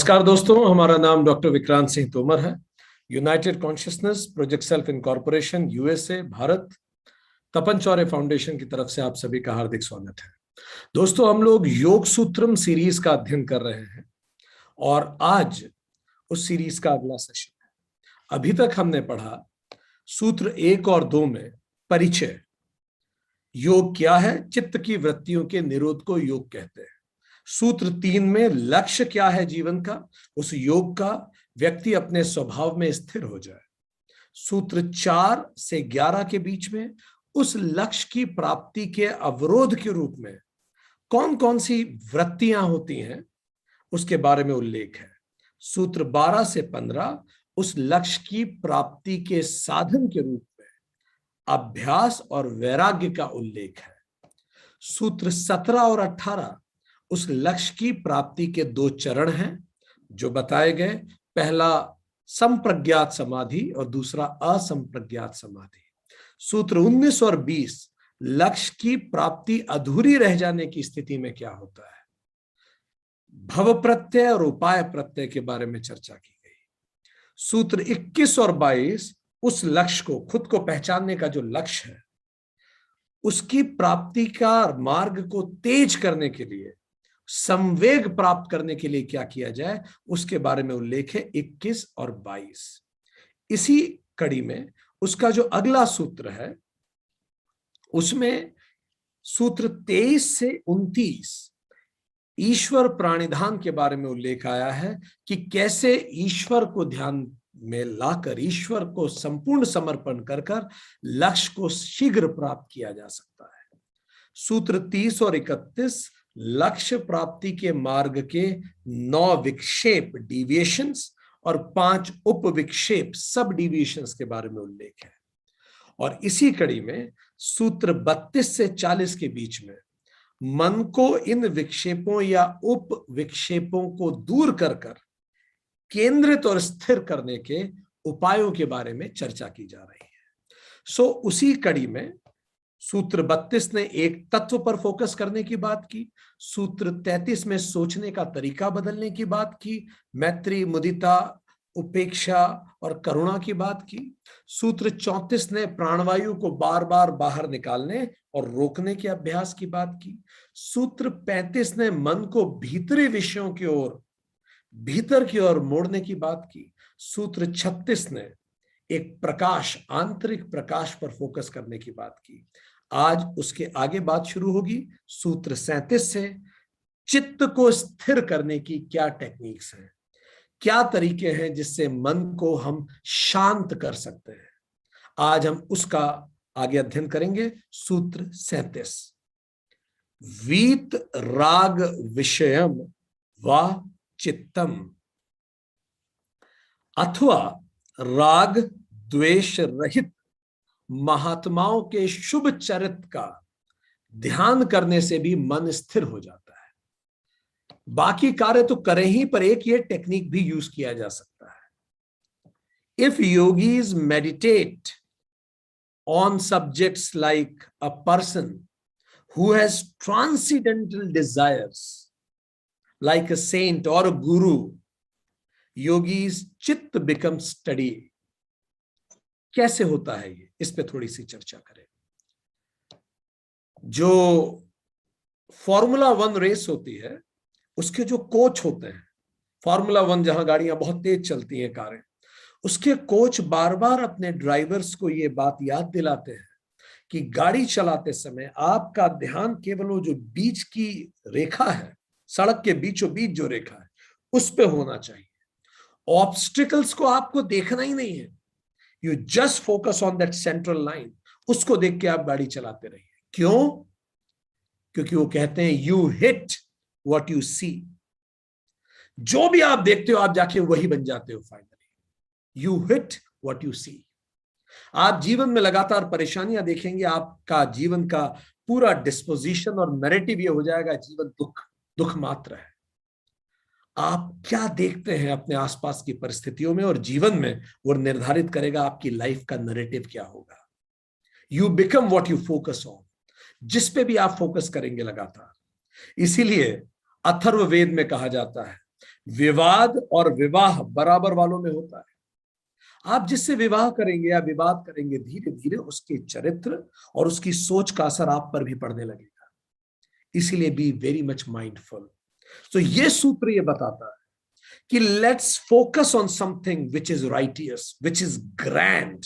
नमस्कार दोस्तों, हमारा नाम डॉक्टर विक्रांत सिंह तोमर है। United Consciousness Project Self Incorporation USA Bharat Tapan Chaure Foundation की तरफ से आप सभी का हार्दिक स्वागत है। दोस्तों, हम लोग योग सूत्रम सीरीज का अध्ययन कर रहे हैं और आज उस सीरीज का अगला सेशन है। अभी तक हमने पढ़ा सूत्र 1 और 2 में परिचय, योग क्या है, चित्त की वृत्तियों के निरोध को योग कहते हैं। सूत्र 3 में लक्ष्य क्या है जीवन का, उस योग का व्यक्ति अपने स्वभाव में स्थिर हो जाए। सूत्र 4 से 11 के बीच में उस लक्ष्य की प्राप्ति के अवरोध के रूप में कौन कौन सी वृत्तियां होती हैं उसके बारे में उल्लेख है। सूत्र 12 से 15 उस लक्ष्य की प्राप्ति के साधन के रूप में अभ्यास और वैराग्य का उल्लेख है। सूत्र 17 और 18 उस लक्ष्य की प्राप्ति के 2 चरण हैं जो बताए गए। पहला संप्रज्ञात समाधि और दूसरा असंप्रज्ञात समाधि। सूत्र 19 और 20 लक्ष्य की प्राप्ति अधूरी रह जाने की स्थिति में क्या होता है। भव प्रत्यय और उपाय प्रत्यय के बारे में चर्चा की गई। सूत्र 21 और 22 उस लक्ष्य को, खुद को पहचानने का जो लक्ष्य है, उसकी प्राप्ति का मार्ग को तेज करने के लिए, संवेग प्राप्त करने के लिए क्या किया जाए उसके बारे में उल्लेख है 21 और 22। इसी कड़ी में उसका जो अगला सूत्र है उसमें सूत्र 23 से 29 ईश्वर प्राणिधान के बारे में उल्लेख आया है कि कैसे ईश्वर को ध्यान में लाकर, ईश्वर को संपूर्ण समर्पण कर लक्ष्य को शीघ्र प्राप्त किया जा सकता है। सूत्र 30 और 31 लक्ष्य प्राप्ति के मार्ग के 9 विक्षेप डिविएशंस और 5 उप विक्षेप सब डिविएशंस के बारे में उल्लेख है। और इसी कड़ी में सूत्र 32 से 40 के बीच में मन को इन विक्षेपों या उप विक्षेपों को दूर कर केंद्रित और स्थिर करने के उपायों के बारे में चर्चा की जा रही है। उसी कड़ी में सूत्र 32 ने एक तत्व पर फोकस करने की बात की। सूत्र 33 में सोचने का तरीका बदलने की बात की, मैत्री, मुदिता, उपेक्षा और करुणा की बात की। सूत्र 34 ने प्राणवायु को बार बार बाहर निकालने और रोकने के अभ्यास की बात की। सूत्र 35 ने मन को भीतरी विषयों की ओर, भीतर की ओर मोड़ने की बात की। सूत्र 36 ने एक प्रकाश, आंतरिक प्रकाश पर फोकस करने की बात की। आज उसके आगे बात शुरू होगी सूत्र 37 से, चित्त को स्थिर करने की क्या टेक्निक्स हैं, क्या तरीके हैं जिससे मन को हम शांत कर सकते हैं। आज हम उसका आगे अध्ययन करेंगे। सूत्र 37 वीत राग विषयम वा चित्तम, अथवा राग द्वेष रहित महात्माओं के शुभ चरित्र का ध्यान करने से भी मन स्थिर हो जाता है। बाकी कार्य तो करें ही, पर एक ये टेक्निक भी यूज किया जा सकता है। If yogis meditate on subjects like a person who has transcendental desires like a saint or a Guru, yogis चित्त बिकम स्टडी। कैसे होता है ये, इस पे थोड़ी सी चर्चा करें। जो फॉर्मूला 1 रेस होती है उसके जो कोच होते हैं, फॉर्मूला 1 जहां गाड़ियां बहुत तेज चलती हैं, कारें, उसके कोच बार बार अपने ड्राइवर्स को ये बात याद दिलाते हैं कि गाड़ी चलाते समय आपका ध्यान केवल वो जो बीच की रेखा है, सड़क के बीचों बीच जो रेखा है, उस पे होना चाहिए। ऑब्स्टिकल्स को आपको देखना ही नहीं है। You just focus on that central line, उसको देख के आप गाड़ी चलाते रहिए। क्यों? क्योंकि वो कहते हैं you hit what you see। जो भी आप देखते हो आप जाके वही बन जाते हो finally. You hit what you see। आप जीवन में लगातार परेशानियां देखेंगे, आपका जीवन का पूरा डिस्पोजिशन और नैरेटिव ये हो जाएगा, जीवन दुख मात्र है। आप क्या देखते हैं अपने आसपास की परिस्थितियों में और जीवन में, वो निर्धारित करेगा आपकी लाइफ का नैरेटिव क्या होगा। You become what you focus on. जिस पे भी आप फोकस करेंगे लगातार। इसीलिए अथर्ववेद में कहा जाता है विवाद और विवाह बराबर वालों में होता है। आप जिससे विवाह करेंगे या विवाद करेंगे, धीरे धीरे उसके चरित्र और उसकी सोच का असर आप पर भी पड़ने लगेगा। इसीलिए बी वेरी मच माइंडफुल। तो ये सूत्र ये बताता है कि let's focus on something which is righteous, which is grand,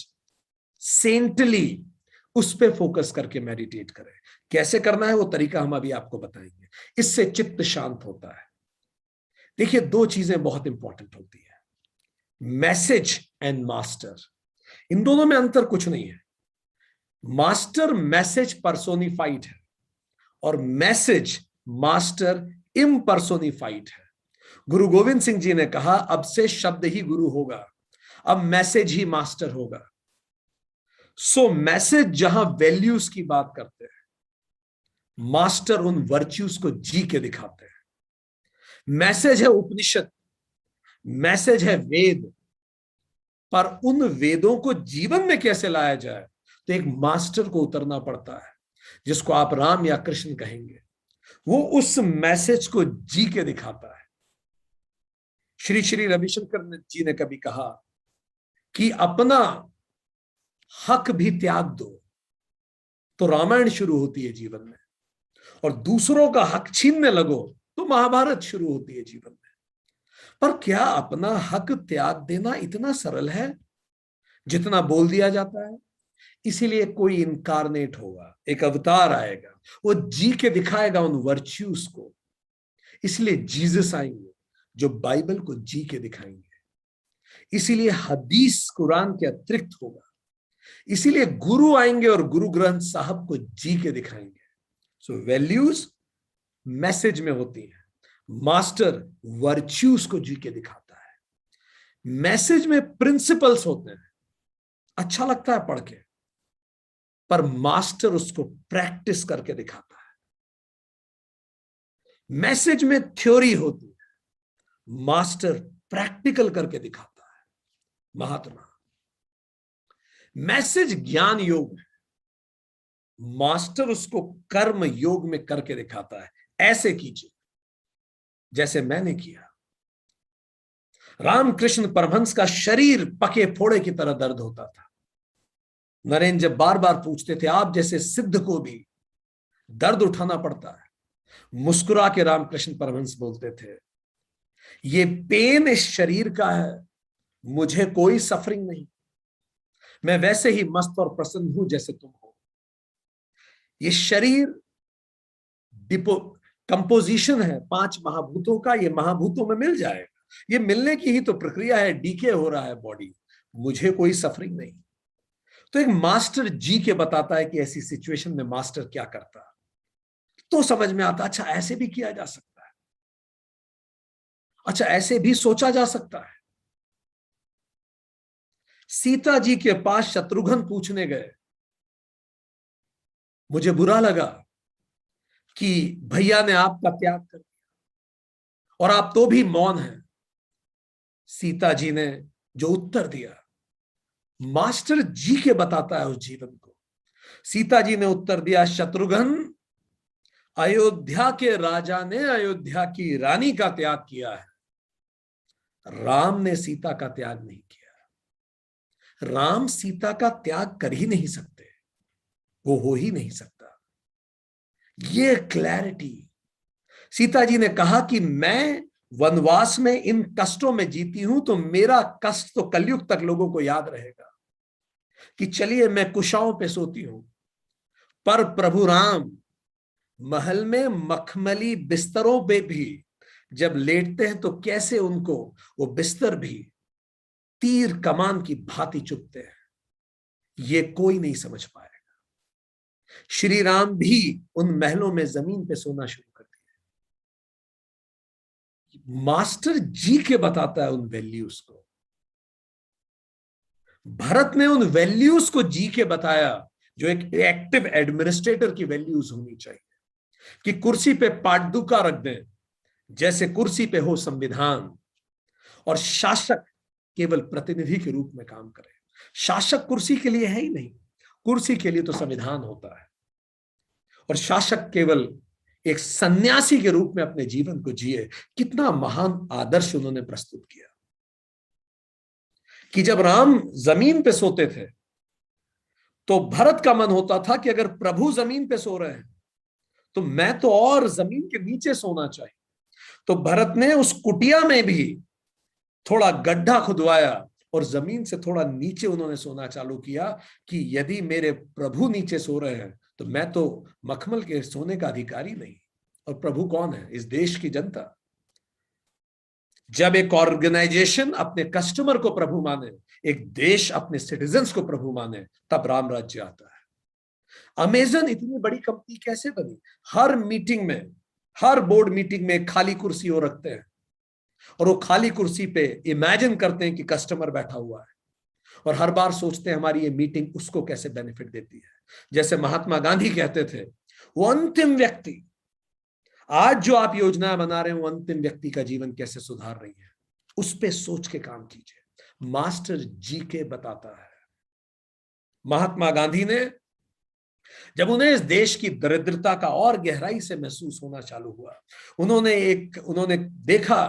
saintly, उस पे फोकस करके मेडिटेट करें। कैसे करना है वो तरीका हम अभी आपको बताएंगे। इससे चित्त शांत होता है। देखिए, दो चीजें बहुत इंपॉर्टेंट होती है, मैसेज एंड मास्टर। इन दोनों में अंतर कुछ नहीं है। मास्टर मैसेज पर्सोनिफाइड है और मैसेज मास्टर इम्पर्सोनिफाइड है। गुरु गोविंद सिंह जी ने कहा, अब से शब्द ही गुरु होगा, अब मैसेज ही मास्टर होगा। सो मैसेज जहां वैल्यूज की बात करते हैं, मास्टर उन वर्च्यूज को जी के दिखाते हैं। मैसेज है उपनिषद, मैसेज है वेद, पर उन वेदों को जीवन में कैसे लाया जाए, तो एक मास्टर को उतरना पड़ता है, जिसको आप राम या कृष्ण कहेंगे। वो उस मैसेज को जी के दिखाता है। श्री श्री रविशंकर जी ने कभी कहा कि अपना हक भी त्याग दो, तो रामायण शुरू होती है जीवन में, और दूसरों का हक छीनने लगो तो महाभारत शुरू होती है जीवन में। पर क्या अपना हक त्याग देना इतना सरल है जितना बोल दिया जाता है? इसीलिए कोई इनकारनेट होगा, एक अवतार आएगा, वो जी के दिखाएगा उन वर्च्यूज को। इसलिए जीसस आएंगे जो बाइबल को जी के दिखाएंगे। इसीलिए हदीस कुरान के अतिरिक्त होगा। इसीलिए गुरु आएंगे और गुरु ग्रंथ साहब को जी के दिखाएंगे। सो वैल्यूज मैसेज में होती है, मास्टर वर्च्यूज को जी के दिखाता है। मैसेज में प्रिंसिपल्स होते हैं, अच्छा लगता है पढ़ के, पर मास्टर उसको प्रैक्टिस करके दिखाता है। मैसेज में थ्योरी होती है, मास्टर प्रैक्टिकल करके दिखाता है। महात्मा, मैसेज ज्ञान योग है, मास्टर उसको कर्म योग में करके दिखाता है। ऐसे कीजिए जैसे मैंने किया। रामकृष्ण परमहंस का शरीर पके फोड़े की तरह दर्द होता था। नरेंद्र जब बार बार पूछते थे, आप जैसे सिद्ध को भी दर्द उठाना पड़ता है, मुस्कुरा के रामकृष्ण परमहंस बोलते थे, ये पेन इस शरीर का है, मुझे कोई सफरिंग नहीं, मैं वैसे ही मस्त और प्रसन्न हूं जैसे तुम हो। ये शरीर डिपो कंपोजिशन है 5 महाभूतों का, ये महाभूतों में मिल जाएगा, ये मिलने की ही तो प्रक्रिया है, डीके हो रहा है बॉडी, मुझे कोई सफरिंग नहीं। तो एक मास्टर जी के बताता है कि ऐसी सिचुएशन में मास्टर क्या करता, तो समझ में आता, अच्छा ऐसे भी किया जा सकता है, अच्छा ऐसे भी सोचा जा सकता है। सीता जी के पास शत्रुघ्न पूछने गए, मुझे बुरा लगा कि भैया ने आपका त्याग कर दिया और आप तो भी मौन हैं। सीता जी ने जो उत्तर दिया, मास्टर जी के बताता है उस जीवन को। सीता जी ने उत्तर दिया, शत्रुघ्न, अयोध्या के राजा ने अयोध्या की रानी का त्याग किया है, राम ने सीता का त्याग नहीं किया। राम सीता का त्याग कर ही नहीं सकते, वो हो ही नहीं सकता। ये क्लैरिटी। सीता जी ने कहा कि मैं वनवास में इन कष्टों में जीती हूं, तो मेरा कष्ट तो कलयुग तक लोगों को याद रहेगा कि चलिए मैं कुशाओं पे सोती हूं, पर प्रभु राम महल में मखमली बिस्तरों पे भी जब लेटते हैं तो कैसे उनको वो बिस्तर भी तीर कमान की भांति चुभते हैं, ये कोई नहीं समझ पाएगा। श्री राम भी उन महलों में जमीन पे सोना शुरू कर दिया। मास्टर जी के बताता है उन वैल्यूज को। भरत ने उन वैल्यूज को जी के बताया जो एक एक्टिव एडमिनिस्ट्रेटर की वैल्यूज होनी चाहिए, कि कुर्सी पे पाटदुका रख दें जैसे कुर्सी पे हो संविधान, और शासक केवल प्रतिनिधि के रूप में काम करे। शासक कुर्सी के लिए है ही नहीं, कुर्सी के लिए तो संविधान होता है, और शासक केवल एक सन्यासी के रूप में अपने जीवन को जिए। कितना महान आदर्श उन्होंने प्रस्तुत किया कि जब राम जमीन पे सोते थे तो भरत का मन होता था कि अगर प्रभु जमीन पे सो रहे हैं तो मैं तो और जमीन के नीचे सोना चाहिए। तो भरत ने उस कुटिया में भी थोड़ा गड्ढा खुदवाया और जमीन से थोड़ा नीचे उन्होंने सोना चालू किया कि यदि मेरे प्रभु नीचे सो रहे हैं तो मैं तो मखमल के सोने का अधिकारी नहीं। और प्रभु कौन है? इस देश की जनता। जब एक ऑर्गेनाइजेशन अपने कस्टमर को प्रभु माने, एक देश अपने सिटीजन्स को प्रभु माने, तब राम राज्य आता है। अमेजन इतनी बड़ी कंपनी कैसे बनी? हर मीटिंग में, हर बोर्ड मीटिंग में खाली कुर्सी हो रखते हैं और वो खाली कुर्सी पे इमेजिन करते हैं कि कस्टमर बैठा हुआ है और हर बार सोचते हैं हमारी ये मीटिंग उसको कैसे बेनिफिट देती है। जैसे महात्मा गांधी कहते थे, वो अंतिम व्यक्ति, आज जो आप योजनाएं बना रहे हैं वो अंतिम व्यक्ति का जीवन कैसे सुधार रही है, उस पे सोच के काम कीजिए। मास्टर जी के बताता है। महात्मा गांधी ने जब उन्हें इस देश की दरिद्रता का और गहराई से महसूस होना चालू हुआ, उन्होंने देखा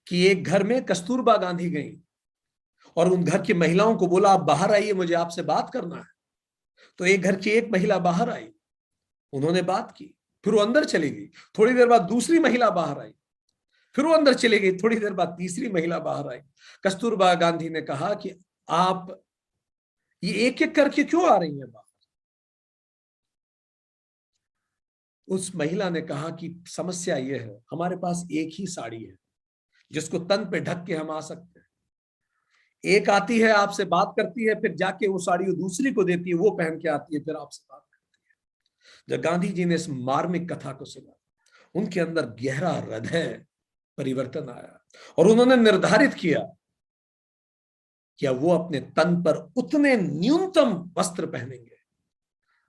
कि एक घर में कस्तूरबा गांधी गई और उन घर की महिलाओं को बोला, आप बाहर आइए, मुझे आपसे बात करना है। तो एक घर की एक महिला बाहर आई, उन्होंने बात की, फिर वो अंदर चली गई। थोड़ी देर बाद दूसरी महिला बाहर आई, फिर वो अंदर चली गई। थोड़ी देर बाद तीसरी महिला बाहर आई। कस्तूरबा गांधी ने कहा कि आप ये एक एक करके क्यों आ रही हैं बाहर? उस महिला ने कहा कि समस्या ये है, हमारे पास एक ही साड़ी है जिसको तन पे ढक के हम आ सकते हैं। एक आती है, आपसे बात करती है, फिर जाके वो साड़ी वो दूसरी को देती है, वो पहन के आती है, फिर आपसे बात करती है। जब गांधी जी ने इस मार्मिक कथा को सुना, उनके अंदर गहरा हृदय परिवर्तन आया और उन्होंने निर्धारित किया कि वो अपने तन पर उतने न्यूनतम वस्त्र पहनेंगे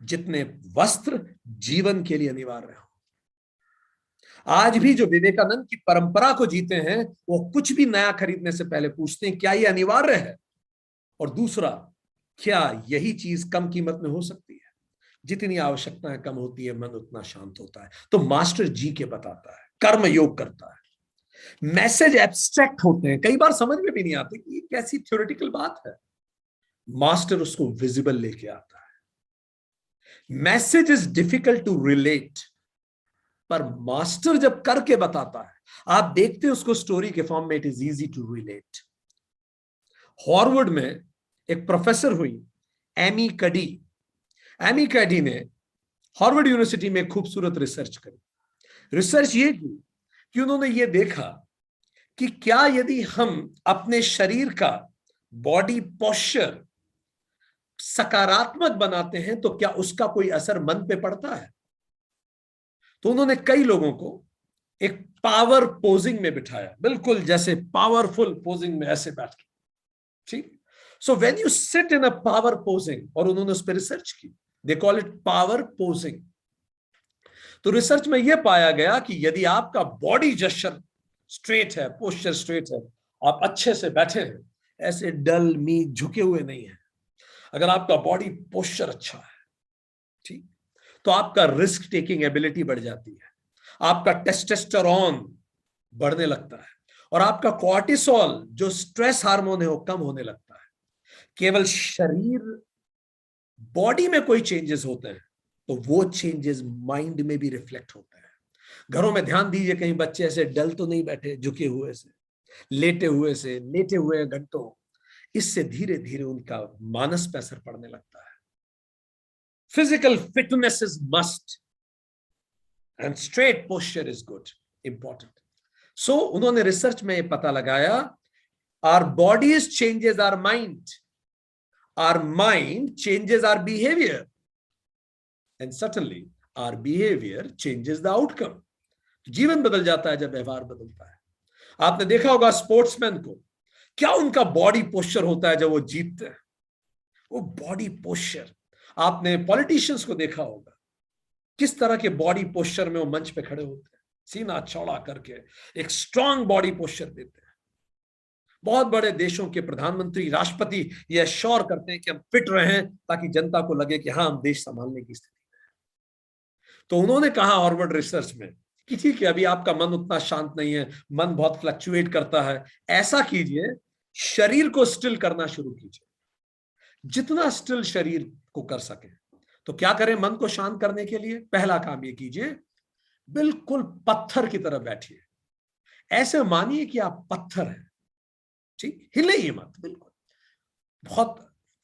जितने वस्त्र जीवन के लिए अनिवार्य हो। आज भी जो विवेकानंद की परंपरा को जीते हैं, वो कुछ भी नया खरीदने से पहले पूछते हैं क्या ये अनिवार्य है, और दूसरा, क्या यही चीज कम कीमत में हो सकती है? जितनी आवश्यकताएं कम होती है, मन उतना शांत होता है। तो मास्टर जी के बताता है, कर्म योग करता है। मैसेज एब्स्ट्रैक्ट होते हैं, कई बार समझ में भी नहीं आते कि ये कैसी थ्योरेटिकल बात है। मास्टर उसको विजिबल लेके आता है। Message is difficult to relate, पर मास्टर जब करके बताता है, आप देखते हैं उसको स्टोरी के फॉर्म में, it is easy to relate. Harvard में एक प्रोफेसर हुई, एमी कडी। एमी कैडी ने हार्वर्ड यूनिवर्सिटी में खूबसूरत रिसर्च करी। रिसर्च ये की कि उन्होंने ये देखा कि क्या यदि हम अपने शरीर का बॉडी पोस्चर सकारात्मक बनाते हैं तो क्या उसका कोई असर मन पे पड़ता है। तो उन्होंने कई लोगों को एक पावर पोजिंग में बिठाया, बिल्कुल जैसे पावरफुल पोजिंग में ऐसे बैठ के, ठीक। So when you sit in a power posing, और उन्होंने उस पर रिसर्च की, दे कॉल इट पावर पोजिंग। तो रिसर्च में यह पाया गया कि यदि आपका बॉडी जेस्चर स्ट्रेट है, पोस्चर स्ट्रेट है, आप अच्छे से बैठे हैं, ऐसे डल मी झुके हुए नहीं है, अगर आपका बॉडी पोस्चर अच्छा है, ठीक, तो आपका रिस्क टेकिंग एबिलिटी बढ़ जाती है, आपका टेस्टोस्टेरोन बढ़ने लगता है और आपका कॉर्टिसोल जो स्ट्रेस हार्मोन है वो कम होने लगता है। केवल शरीर बॉडी में कोई चेंजेस होते हैं तो वो चेंजेस माइंड में भी रिफ्लेक्ट होते हैं। घरों में ध्यान दीजिए, कहीं बच्चे ऐसे डल तो नहीं बैठे, झुके हुए से, लेटे हुए घंटों, इससे धीरे धीरे उनका मानस पे असर पड़ने लगता है। Physical fitness is must and straight posture is good, important. So उन्होंने रिसर्च में यह पता लगाया, our bodies changes our mind, our mind changes our behavior, and certainly our behavior changes the outcome. जीवन बदल जाता है जब व्यवहार बदलता है। आपने देखा होगा स्पोर्ट्समैन को, क्या उनका बॉडी पोस्चर होता है जब वो जीतते हैं, वो बॉडी पोस्चर। आपने पॉलिटिशियंस को देखा होगा, किस तरह के बॉडी पोस्चर में वो मंच पे खड़े होते हैं, सीना चौड़ा करके एक स्ट्रांग बॉडी पोस्चर देते हैं। बहुत बड़े देशों के प्रधानमंत्री, राष्ट्रपति ये एश्योर करते हैं कि हम फिट रहें ताकि जनता को लगे कि हाँ, हम देश संभालने की स्थिति में हैं। तो उन्होंने कहा हार्वर्ड रिसर्च में कि ठीक है, अभी आपका मन उतना शांत नहीं है, मन बहुत फ्लक्चुएट करता है, ऐसा कीजिए, शरीर को स्टिल करना शुरू कीजिए, जितना स्टिल शरीर को कर सके। तो क्या करें मन को शांत करने के लिए? पहला काम ये कीजिए, बिल्कुल पत्थर की तरह बैठिए, ऐसे मानिए कि आप पत्थर हैं, ठीक, हिले ही मत, बिल्कुल, बहुत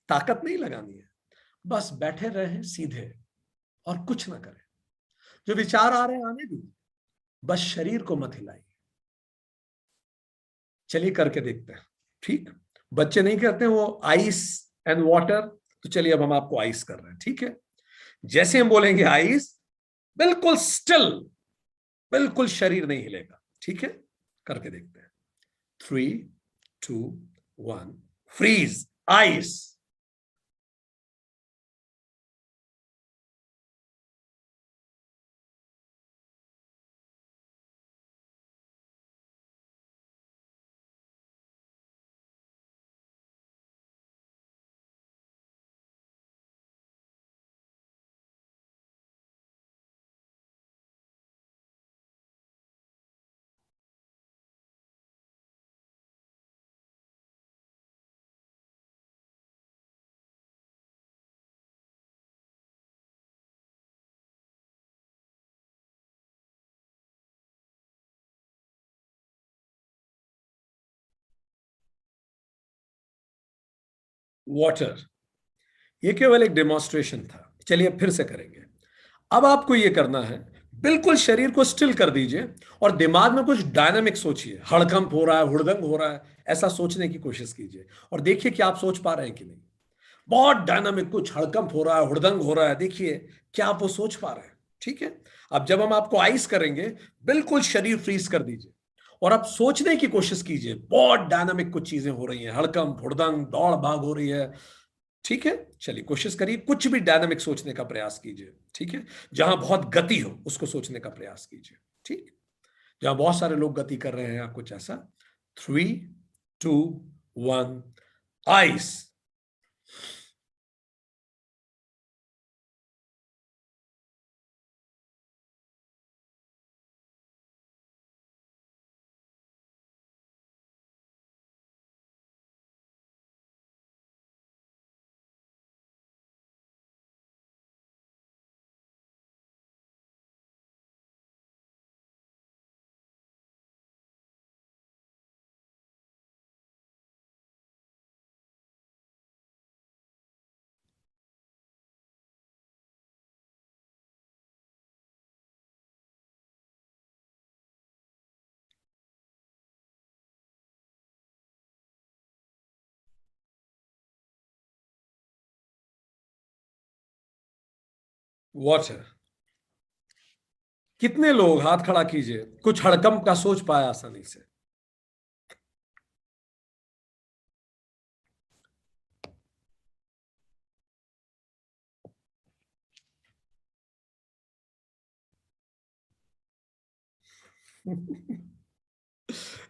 ताकत नहीं लगानी है, बस बैठे रहे सीधे और कुछ ना करें, जो विचार आ रहे हैं आने दीजिए, बस शरीर को मत हिलाइए। चलिए करके देखते हैं, ठीक। बच्चे नहीं करते वो आइस एंड वाटर, तो चलिए अब हम आपको आइस कर रहे हैं, ठीक है। जैसे हम बोलेंगे आइस, बिल्कुल स्टिल, बिल्कुल शरीर नहीं हिलेगा, ठीक है। करके देखते हैं। 3, 2, 1, फ्रीज, आइस। वाटर, ये केवल एक डेमोन्स्ट्रेशन था, चलिए अब फिर से करेंगे। अब आपको ये करना है, बिल्कुल शरीर को स्टिल कर दीजिए और दिमाग में कुछ डायनामिक सोचिए, हड़कंप हो रहा है, हुड़दंग हो रहा है, ऐसा सोचने की कोशिश कीजिए और देखिए कि आप सोच पा रहे हैं कि नहीं। बहुत डायनामिक, कुछ हड़कंप हो रहा है, हुड़दंग हो रहा है, देखिए क्या आप वो सोच पा रहे हैं, ठीक है। अब जब हम आपको आइस करेंगे, बिल्कुल शरीर फ्रीज कर दीजिए और अब सोचने की कोशिश कीजिए, बहुत डायनामिक कुछ चीजें हो रही हैं, हड़कंप, हुड़दंग, दौड़ भाग हो रही है, ठीक है। चलिए कोशिश करिए, कुछ भी डायनामिक सोचने का प्रयास कीजिए, ठीक है। जहां बहुत गति हो उसको सोचने का प्रयास कीजिए, ठीक। जहां बहुत सारे लोग गति कर रहे हैं या कुछ ऐसा। 3, 2, 1, आइस। वाटर। कितने लोग, हाथ खड़ा कीजिए, कुछ हड़कंप का सोच पाया आसानी से?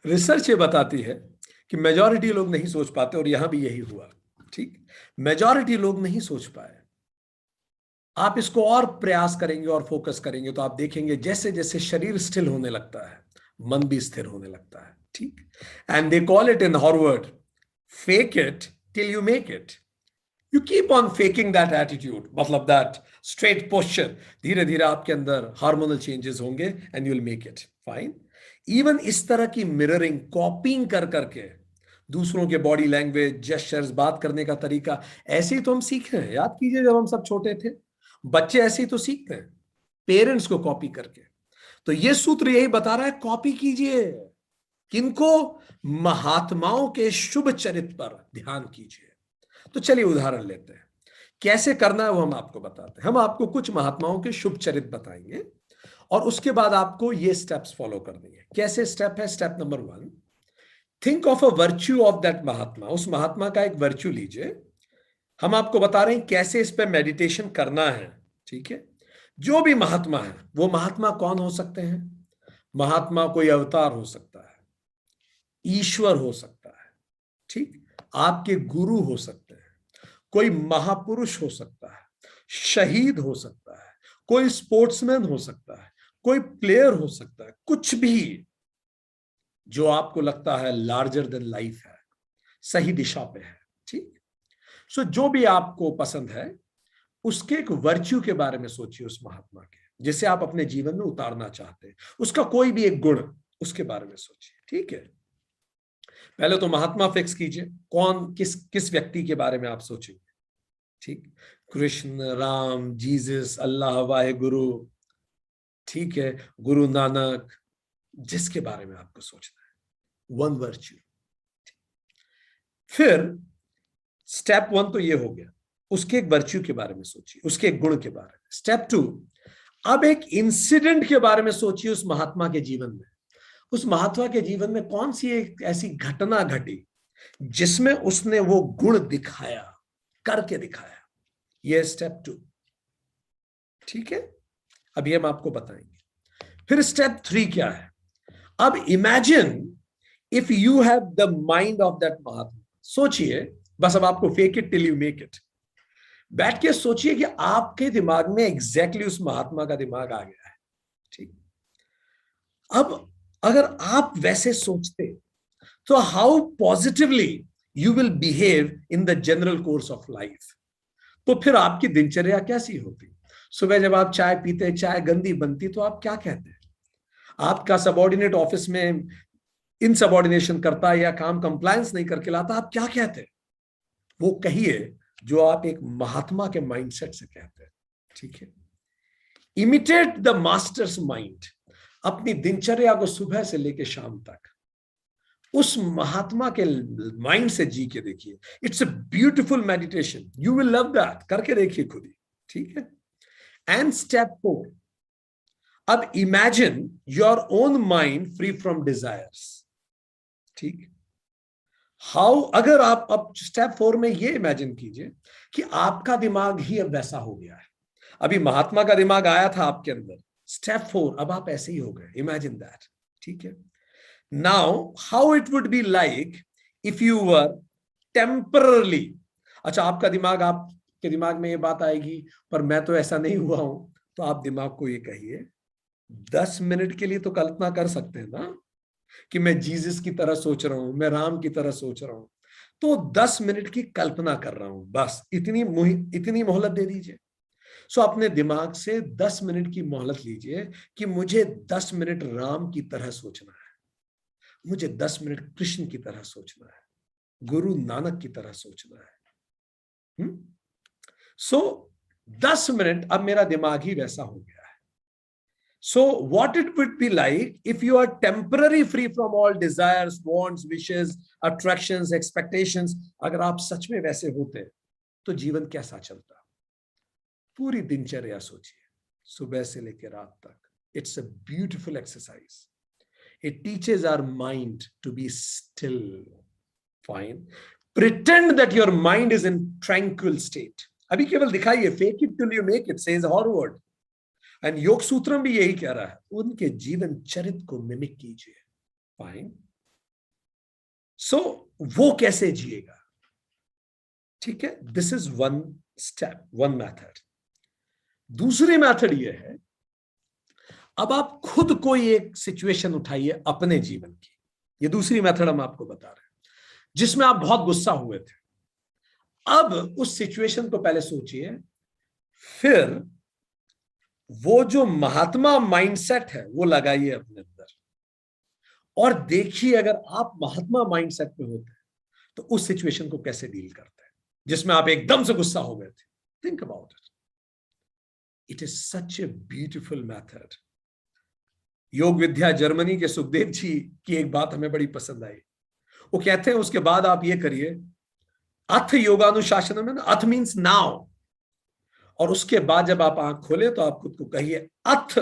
रिसर्च ये बताती है कि मेजॉरिटी लोग नहीं सोच पाते और यहां भी यही हुआ, ठीक। मेजॉरिटी लोग नहीं सोच पाए। आप इसको और प्रयास करेंगे और फोकस करेंगे तो आप देखेंगे जैसे जैसे शरीर स्थिर होने लगता है, मन भी स्थिर होने लगता है, ठीक। And they call it in Harvard, fake it till you make it. You keep on faking that attitude, मतलब दैट स्ट्रेट पोस्चर, धीरे धीरे आपके अंदर हार्मोनल चेंजेस होंगे and you will make it fine. Even इस तरह की मिररिंग, कॉपिंग कर करके दूसरों के बॉडी लैंग्वेज, जेस्चर्स, बात करने का तरीका, ऐसे ही तो हम सीख रहे हैं। याद कीजिए जब हम सब छोटे थे, बच्चे ऐसे ही तो सीखते हैं, पेरेंट्स को कॉपी करके। तो ये सूत्र यही बता रहा है, कॉपी कीजिए। किनको? महात्माओं के शुभ चरित्र पर ध्यान कीजिए। तो चलिए उदाहरण लेते हैं, कैसे करना है वो हम आपको बताते हैं। हम आपको कुछ महात्माओं के शुभ चरित्र बताएंगे और उसके बाद आपको ये स्टेप्स फॉलो करनी है। कैसे स्टेप है? Step number 1, think of a virtue of that mahatma. उस महात्मा का एक वर्च्यू लीजिए। हम आपको बता रहे हैं कैसे इस पे मेडिटेशन करना है, ठीक है। जो भी महात्मा है, वो महात्मा कौन हो सकते हैं? महात्मा कोई अवतार हो सकता है, ईश्वर हो सकता है, ठीक, आपके गुरु हो सकते हैं, कोई महापुरुष हो सकता है, शहीद हो सकता है, कोई स्पोर्ट्समैन हो सकता है, कोई प्लेयर हो सकता है, कुछ भी जो आपको लगता है लार्जर देन लाइफ है, सही दिशा पे है, ठीक। सो जो भी आपको पसंद है उसके एक वर्च्यू के बारे में सोचिए, उस महात्मा के जिसे आप अपने जीवन में उतारना चाहते हैं, उसका कोई भी एक गुण, उसके बारे में सोचिए, ठीक है। पहले तो महात्मा फिक्स कीजिए, कौन किस किस व्यक्ति के बारे में आप सोचेंगे, ठीक। कृष्ण, राम, जीसस, अल्लाह, वाहे गुरु, ठीक है, गुरु नानक, जिसके बारे में आपको सोचना है, वन वर्च्यू। फिर स्टेप 1 तो ये हो गया, उसके एक वर्च्यू के बारे में सोचिए, उसके एक गुण के बारे में। स्टेप 2, अब एक इंसिडेंट के बारे में सोचिए उस महात्मा के जीवन में। उस महात्मा के जीवन में कौन सी एक ऐसी घटना घटी जिसमें उसने वो गुण दिखाया, करके दिखाया। ये स्टेप 2, ठीक है। अभी हम आपको बताएंगे। फिर स्टेप 3 क्या है? अब imagine if you have the mind of that mahatma. सोचिए, बस अब आपको fake it till you make it. बैठ के सोचिए कि आपके दिमाग में एग्जैक्टली उस महात्मा का दिमाग आ गया है, ठीक। अब अगर आप वैसे सोचते तो how positively you will behave in the general course of life. तो फिर आपकी दिनचर्या कैसी होती? सुबह जब आप चाय पीते, चाय गंदी बनती, तो आप क्या कहते? आपका सबॉर्डिनेट ऑफिस में इनसबॉर्डिनेशन करता या काम कंप्लायंस नहीं करके लाता, आप क्या कहते? वो कहिए जो आप एक महात्मा के माइंडसेट से कहते हैं, ठीक है। Imitate the masters mind. अपनी दिनचर्या को सुबह से लेकर शाम तक उस महात्मा के माइंड से जी के देखिए। It's a beautiful meditation, you will love that. करके देखिए खुद ही, ठीक है। एंड स्टेप 4, अब imagine your own mind free from desires, ठीक। हाउ, अगर आप अब स्टेप 4 में ये इमेजिन कीजिए कि आपका दिमाग ही अब वैसा हो गया है। अभी महात्मा का दिमाग आया था आपके अंदर, स्टेप 4 अब आप ऐसे ही हो गए, इमेजिन दैट, ठीक है। Now how it would be like if you were temporarily. अच्छा, आपका दिमाग, आपके दिमाग में ये बात आएगी, पर मैं तो ऐसा नहीं हुआ हूं। तो आप दिमाग को ये कहिए, 10 मिनट के लिए तो कल्पना कर सकते हैं ना कि मैं जीसस की तरह सोच रहा हूं, मैं राम की तरह सोच रहा हूं। तो 10 मिनट की कल्पना कर रहा हूं, बस इतनी मोहलत दे दीजिए। सो अपने दिमाग से 10 मिनट की मोहलत लीजिए कि मुझे 10 मिनट राम की तरह सोचना है, मुझे 10 मिनट कृष्ण की तरह सोचना है, गुरु नानक की तरह सोचना है। सो 10 मिनट अब मेरा दिमाग ही वैसा हो गया है। So what it would be like if you are temporary free from all desires, wants, wishes, attractions, expectations। अगर आप सच में वैसे होते तो जीवन कैसा चलता? पूरी दिनचर्या सोचिए, सुबह से लेकर रात तक। It's a beautiful exercise. It teaches our mind to be still. Fine. Pretend that your mind is in tranquil state. अभी केवल दिखाइए, fake it till you make it, says Harvard। And योग सूत्रम भी यही कह रहा है, उनके जीवन चरित्र को मिमिक कीजिए। फाइन। सो वो कैसे जिएगा, ठीक है। This is one step, one method. दूसरी मेथड ये है, अब आप खुद कोई एक सिचुएशन उठाइए अपने जीवन की। ये दूसरी मेथड हम आपको बता रहे हैं, जिसमें आप बहुत गुस्सा हुए थे। अब उस सिचुएशन को पहले सोचिए, फिर वो जो महात्मा माइंडसेट है वो लगाइए अपने अंदर, और देखिए अगर आप महात्मा माइंडसेट में होते हैं तो उस सिचुएशन को कैसे डील करते हैं जिसमें आप एकदम से गुस्सा हो गए थे। Think about it. It is such a beautiful method. योग विद्या जर्मनी के सुखदेव जी की एक बात हमें बड़ी पसंद आई। वो कहते हैं उसके बाद आप ये करिए, अथ योगानुशासन में ना, अथ मीन्स नाउ, और उसके बाद जब आप आंख खोले तो आप खुद को कहिए अथ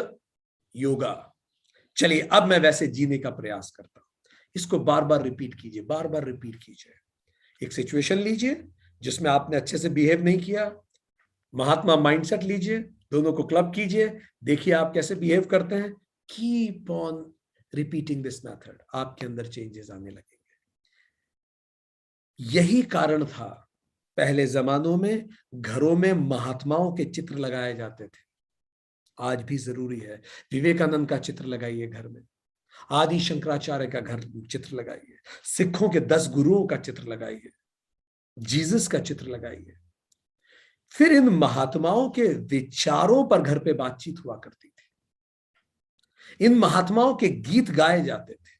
योगा। चलिए अब मैं वैसे जीने का प्रयास करता हूं। इसको बार बार रिपीट कीजिए, बार बार रिपीट कीजिए। एक सिचुएशन लीजिए जिसमें आपने अच्छे से बिहेव नहीं किया, महात्मा माइंडसेट लीजिए, दोनों को क्लब कीजिए, देखिए आप कैसे बिहेव करते हैं। Keep on repeating this method, आपके अंदर चेंजेस आने लगेंगे। यही कारण था पहले जमानों में घरों में महात्माओं के चित्र लगाए जाते थे। आज भी जरूरी है। विवेकानंद का चित्र लगाइए घर में, आदि शंकराचार्य का घर चित्र लगाइए, सिखों के 10 गुरुओं का चित्र लगाइए, जीसस का चित्र लगाइए। फिर इन महात्माओं के विचारों पर घर पे बातचीत हुआ करती थी, इन महात्माओं के गीत गाए जाते थे,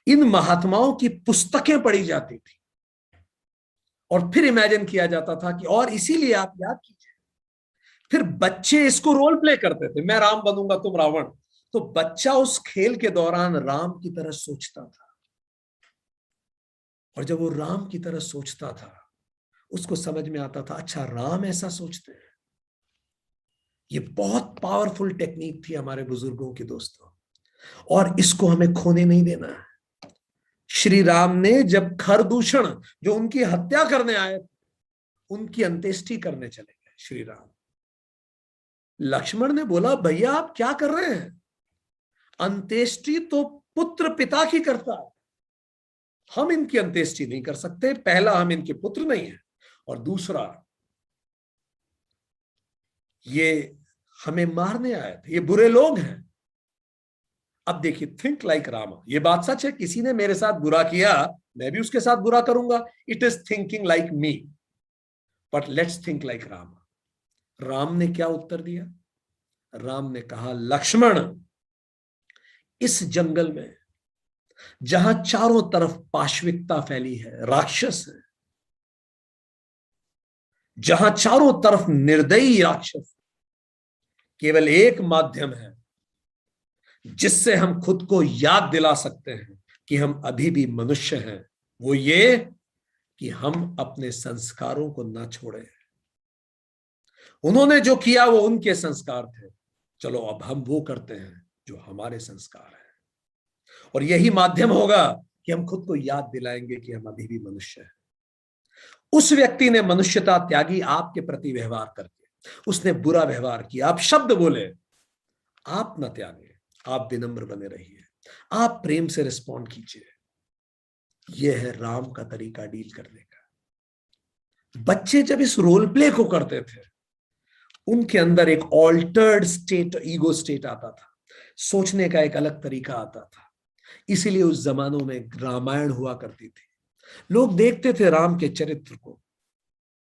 इन महात्माओं की पुस्तकें पढ़ी जाती थी, और फिर इमेजिन किया जाता था कि, और इसीलिए आप याद कीजिए, फिर बच्चे इसको रोल प्ले करते थे, मैं राम बनूंगा तुम रावण। तो बच्चा उस खेल के दौरान राम की तरह सोचता था, और जब वो राम की तरह सोचता था उसको समझ में आता था, अच्छा राम ऐसा सोचते हैं। ये बहुत पावरफुल टेक्निक थी हमारे बुजुर्गों की दोस्तों, और इसको हमें खोने नहीं देना है। श्री राम ने जब खरदूषण जो उनकी हत्या करने आए उनकी अंत्येष्टि करने चले गए श्री राम, लक्ष्मण ने बोला भैया आप क्या कर रहे हैं, अंत्येष्टि तो पुत्र पिता की करता है, हम इनकी अंत्येष्टि नहीं कर सकते। पहला, हम इनके पुत्र नहीं है, और दूसरा, ये हमें मारने आए थे, ये बुरे लोग हैं। अब देखिए, थिंक लाइक रामा, ये बात सच है, किसी ने मेरे साथ बुरा किया मैं भी उसके साथ बुरा करूंगा, it is thinking like me. But let's think like Rama. Ram ने क्या उत्तर दिया? राम ने कहा, लक्ष्मण, इस जंगल में जहां चारों तरफ पाशविकता फैली है, राक्षस है, जहां चारों तरफ निर्दयी राक्षस, केवल एक माध्यम है जिससे हम खुद को याद दिला सकते हैं कि हम अभी भी मनुष्य हैं, वो ये कि हम अपने संस्कारों को ना छोड़ें। उन्होंने जो किया वो उनके संस्कार थे, चलो अब हम वो करते हैं जो हमारे संस्कार हैं, और यही माध्यम होगा कि हम खुद को याद दिलाएंगे कि हम अभी भी मनुष्य हैं। उस व्यक्ति ने मनुष्यता त्यागी आपके प्रति व्यवहार करके, उसने बुरा व्यवहार किया, आप शब्द बोले, आप न त्यागे, आप विनम्र बने रहिए, आप प्रेम से रिस्पॉन्ड कीजिए। यह है राम का तरीका डील करने का। बच्चे जब इस रोल प्ले को करते थे उनके अंदर एक ऑल्टर्ड स्टेट, ईगो स्टेट आता था, सोचने का एक अलग तरीका आता था। इसीलिए उस जमानों में रामायण हुआ करती थी, लोग देखते थे राम के चरित्र को,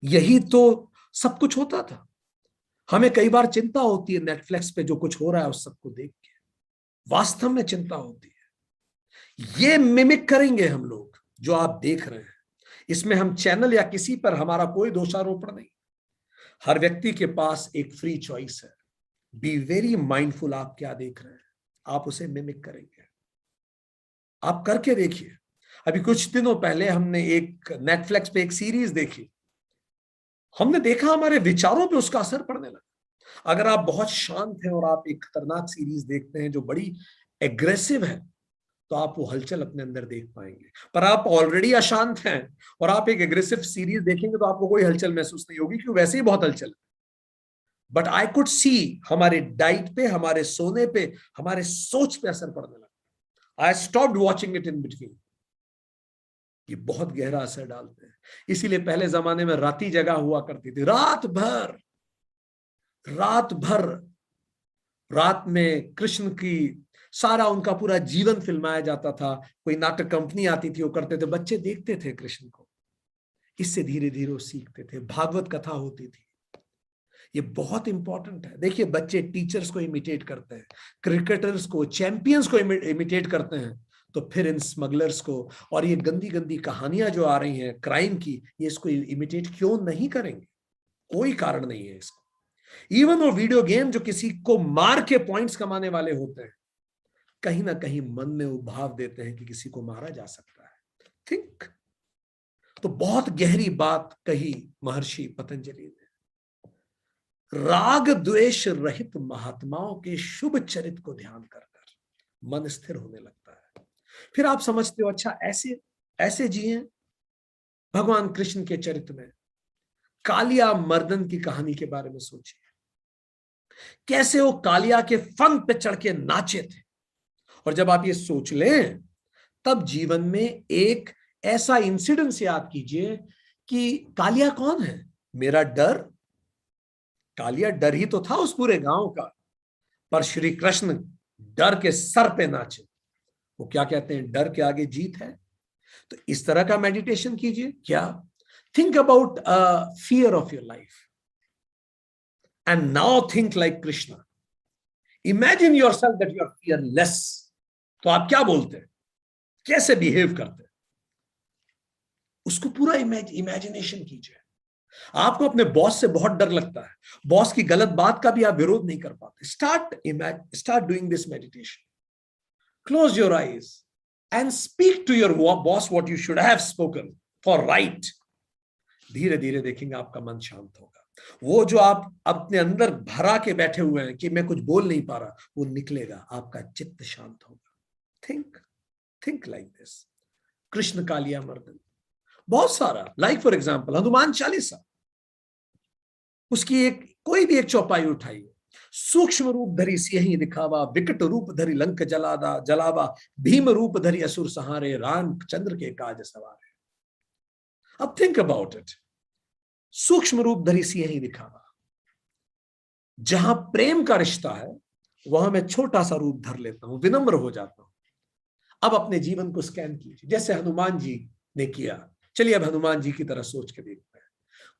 यही तो सब कुछ होता था। हमें कई बार चिंता होती है नेटफ्लिक्स पे जो कुछ हो रहा है उस सबको देख के, वास्तव में चिंता होती है। ये मिमिक करेंगे हम लोग जो आप देख रहे हैं, इसमें हम चैनल या किसी पर हमारा कोई दोषारोपण नहीं। हर व्यक्ति के पास एक फ्री चॉइस है। बी वेरी माइंडफुल, आप क्या देख रहे हैं, आप उसे मिमिक करेंगे, आप करके देखिए। अभी कुछ दिनों पहले हमने एक नेटफ्लिक्स पे एक सीरीज देखी, हमने देखा हमारे विचारों पे उसका असर पड़ने लगा। अगर आप बहुत शांत हैं और आप एक खतरनाक सीरीज देखते हैं जो बड़ी एग्रेसिव है, तो आप वो हलचल अपने अंदर देख पाएंगे। पर आप ऑलरेडी अशांत हैं और आप एक एग्रेसिव सीरीज देखेंगे तो आपको कोई हलचल महसूस नहीं होगी, क्योंकि वैसे ही बहुत हलचल है। बट आई कुड सी हमारे डाइट पे, हमारे सोने पे, हमारे सोच पे असर पड़ने लगा। I stopped watching it in between. ये बहुत गहरा असर डालते हैं। इसीलिए पहले जमाने में राती जगह हुआ करती थी, रात भर रात में कृष्ण की सारा उनका पूरा जीवन फिल्माया जाता था। कोई नाटक कंपनी आती थी, वो करते थे, बच्चे देखते थे कृष्ण को, इससे धीरे धीरे वो सीखते थे। भागवत कथा होती थी। ये बहुत इंपॉर्टेंट है। देखिए, बच्चे टीचर्स को इमिटेट करते हैं, क्रिकेटर्स को, चैंपियंस को इमिटेट करते हैं, तो फिर इन स्मगलर्स को और ये गंदी गंदी कहानियां जो आ रही हैं क्राइम की, ये इसको इमिटेट क्यों नहीं करेंगे? कोई कारण नहीं है इसको। इवन वो वीडियो गेम जो किसी को मार के पॉइंट्स कमाने वाले होते हैं, कहीं ना कहीं मन में वो भाव देते हैं कि किसी को मारा जा सकता है। थिंक। तो बहुत गहरी बात कही महर्षि पतंजलि ने। राग द्वेष रहित महात्माओं के शुभ चरित्र को ध्यान कर मन स्थिर होने लगता है। फिर आप समझते हो, अच्छा ऐसे ऐसे जिए। भगवान कृष्ण के चरित्र में कालिया मर्दन की कहानी के बारे में सोचिए, कैसे वो कालिया के फन पे चढ़ के नाचे थे। और जब आप ये सोच लें, तब जीवन में एक ऐसा इंसिडेंस याद कीजिए कि कालिया कौन है? मेरा डर, कालिया डर ही तो था उस पूरे गांव का, पर श्री कृष्ण डर के सर पे नाचे। वो क्या कहते हैं, डर के आगे जीत है। तो इस तरह का मेडिटेशन कीजिए। क्या, think about fear of your life and now think like Krishna. Imagine yourself that you are fearless. तो आप क्या बोलते हैं, कैसे बिहेव करते हैं, उसको पूरा इमेजिनेशन कीजिए। आपको अपने बॉस से बहुत डर लगता है, बॉस की गलत बात का भी आप विरोध नहीं कर पाते, start doing this meditation. Close your eyes and speak to your boss what you should have spoken for right. धीरे धीरे देखेंगे आपका मन शांत होगा। वो जो आप अपने अंदर भरा के बैठे हुए हैं कि मैं कुछ बोल नहीं पा रहा, वो निकलेगा, आपका चित्त शांत होगा। Think like this. Krishna Kaliya Mardan, बहुत सारा, like for example Hanuman Chalisa, उसकी एक कोई भी एक चौपाई उठाइए। सूक्ष्म रूप धरी सियहि दिखावा, विकट रूप धरी लंक जलावा, भीम रूप धरी असुर सहारे, रामचंद्र के काज सवारे। अब थिंक अबाउट इट। सूक्ष्म रूप धरी सियहि दिखावा, जहां प्रेम का रिश्ता है वहां मैं छोटा सा रूप धर लेता हूं, विनम्र हो जाता हूं। अब अपने जीवन को स्कैन कीजिए जैसे हनुमान जी ने किया। चलिए अब हनुमान जी की तरह सोच के देखते हैं,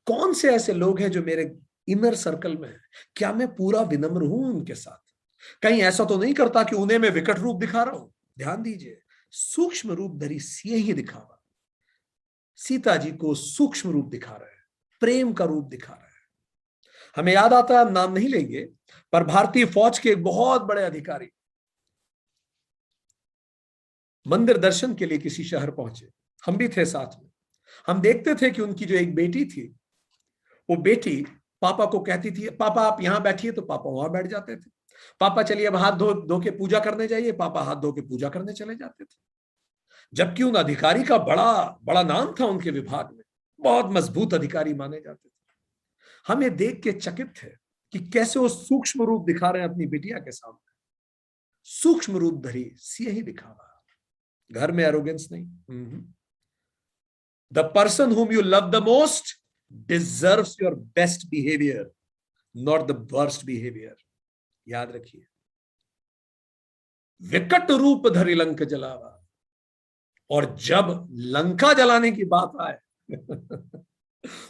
कौन से ऐसे लोग हैं जो मेरे इनर सर्कल में है, क्या मैं पूरा विनम्र हूं उनके साथ? कहीं ऐसा तो नहीं करता कि उन्हें मैं विकट रूप दिखा रहा हूं? ध्यान दीजिए, सूक्ष्म रूप धरी सियहि दिखावा, सीता जी को सूक्ष्म रूप दिखा रहे हैं, प्रेम का रूप दिखा रहे हैं। हमें याद आता है, हम नाम नहीं लेंगे, पर भारतीय फौज के एक बहुत बड़े अधिकारी मंदिर दर्शन के लिए किसी शहर पहुंचे, हम भी थे साथ में। हम देखते थे कि उनकी जो एक बेटी थी, वो बेटी पापा को कहती थी, पापा आप यहां बैठिए, तो पापा वहां बैठ जाते थे। पापा चलिए अब हाथ धो धो के पूजा करने जाइए, पापा हाथ धो के पूजा करने चले जाते थे। जबकि उन अधिकारी का बड़ा बड़ा नाम था उनके विभाग में, बहुत मजबूत अधिकारी माने जाते थे। हम ये देख के चकित थे कि कैसे वो सूक्ष्म रूप दिखा रहे हैं अपनी बिटिया के सामने। सूक्ष्म रूप धरी सियहि दिखावा, घर में एरोगेंस नहीं। The person whom you love the most deserves your best behavior, not the worst behavior. याद रखिए, विकट रूप धरि लंक जलावा, और जब लंका जलाने की बात आए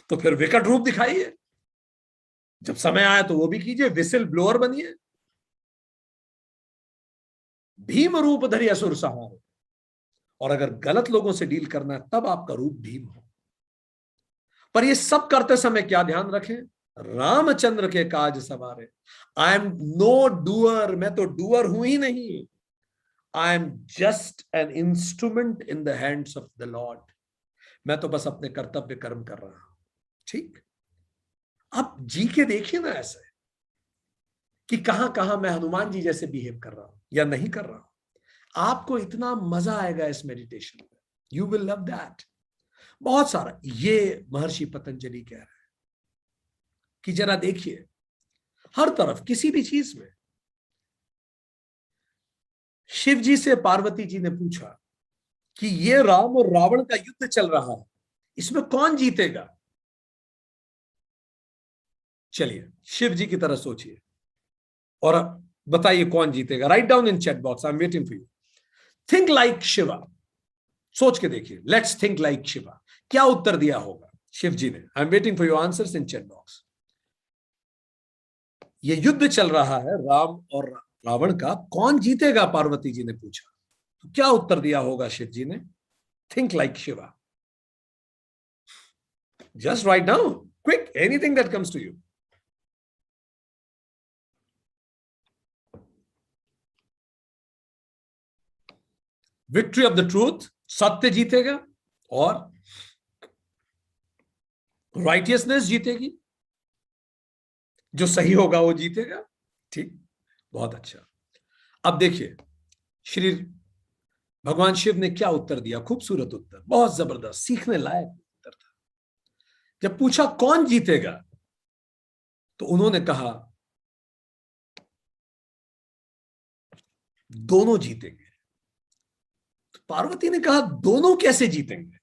तो फिर विकट रूप दिखाइए। जब समय आए तो वो भी कीजिए, विसिल ब्लोअर बनिए। भीम रूप धरि असुर सहारे, और अगर गलत लोगों से डील करना है तब आपका रूप भीम हो। पर ये सब करते समय क्या ध्यान रखें, रामचंद्र के काज सवारे। आई एम नो डूअर, मैं तो डूअर हूं ही नहीं। I am just an instrument in the hands of the Lord. मैं तो बस अपने कर्तव्य कर्म कर रहा हूं। ठीक, आप जी के देखिए ना ऐसे, कि कहां कहां मैं हनुमान जी जैसे बिहेव कर रहा हूं या नहीं कर रहा हूं। आपको इतना मजा आएगा इस मेडिटेशन में, यू विल लव दैट। बहुत सारा ये महर्षि पतंजलि कह रहे हैं कि जरा देखिए, हर तरफ किसी भी चीज में। शिव जी से पार्वती जी ने पूछा कि ये राम और रावण का युद्ध चल रहा है, इसमें कौन जीतेगा? चलिए शिव जी की तरह सोचिए और बताइए कौन जीतेगा। Write down in chat box, I am waiting for you. Think like Shiva, सोच के देखिए, लेट्स थिंक लाइक शिवा। क्या उत्तर दिया होगा शिव जी ने? I am waiting for your answers in chat box. ये युद्ध चल रहा है राम और रावण का, कौन जीतेगा पार्वती जी ने पूछा, तो क्या उत्तर दिया होगा शिव जी ने? Think like Shiva. Just write down quick anything that comes to you. Victory of the truth, सत्य जीतेगा, और राइटियसनेस जीतेगी, जो सही होगा वो जीतेगा। ठीक, बहुत अच्छा। अब देखिए श्री भगवान शिव ने क्या उत्तर दिया, खूबसूरत उत्तर, बहुत जबरदस्त, सीखने लायक उत्तर था। जब पूछा कौन जीतेगा, तो उन्होंने कहा दोनों जीतेंगे। तो पार्वती ने कहा दोनों कैसे जीतेंगे,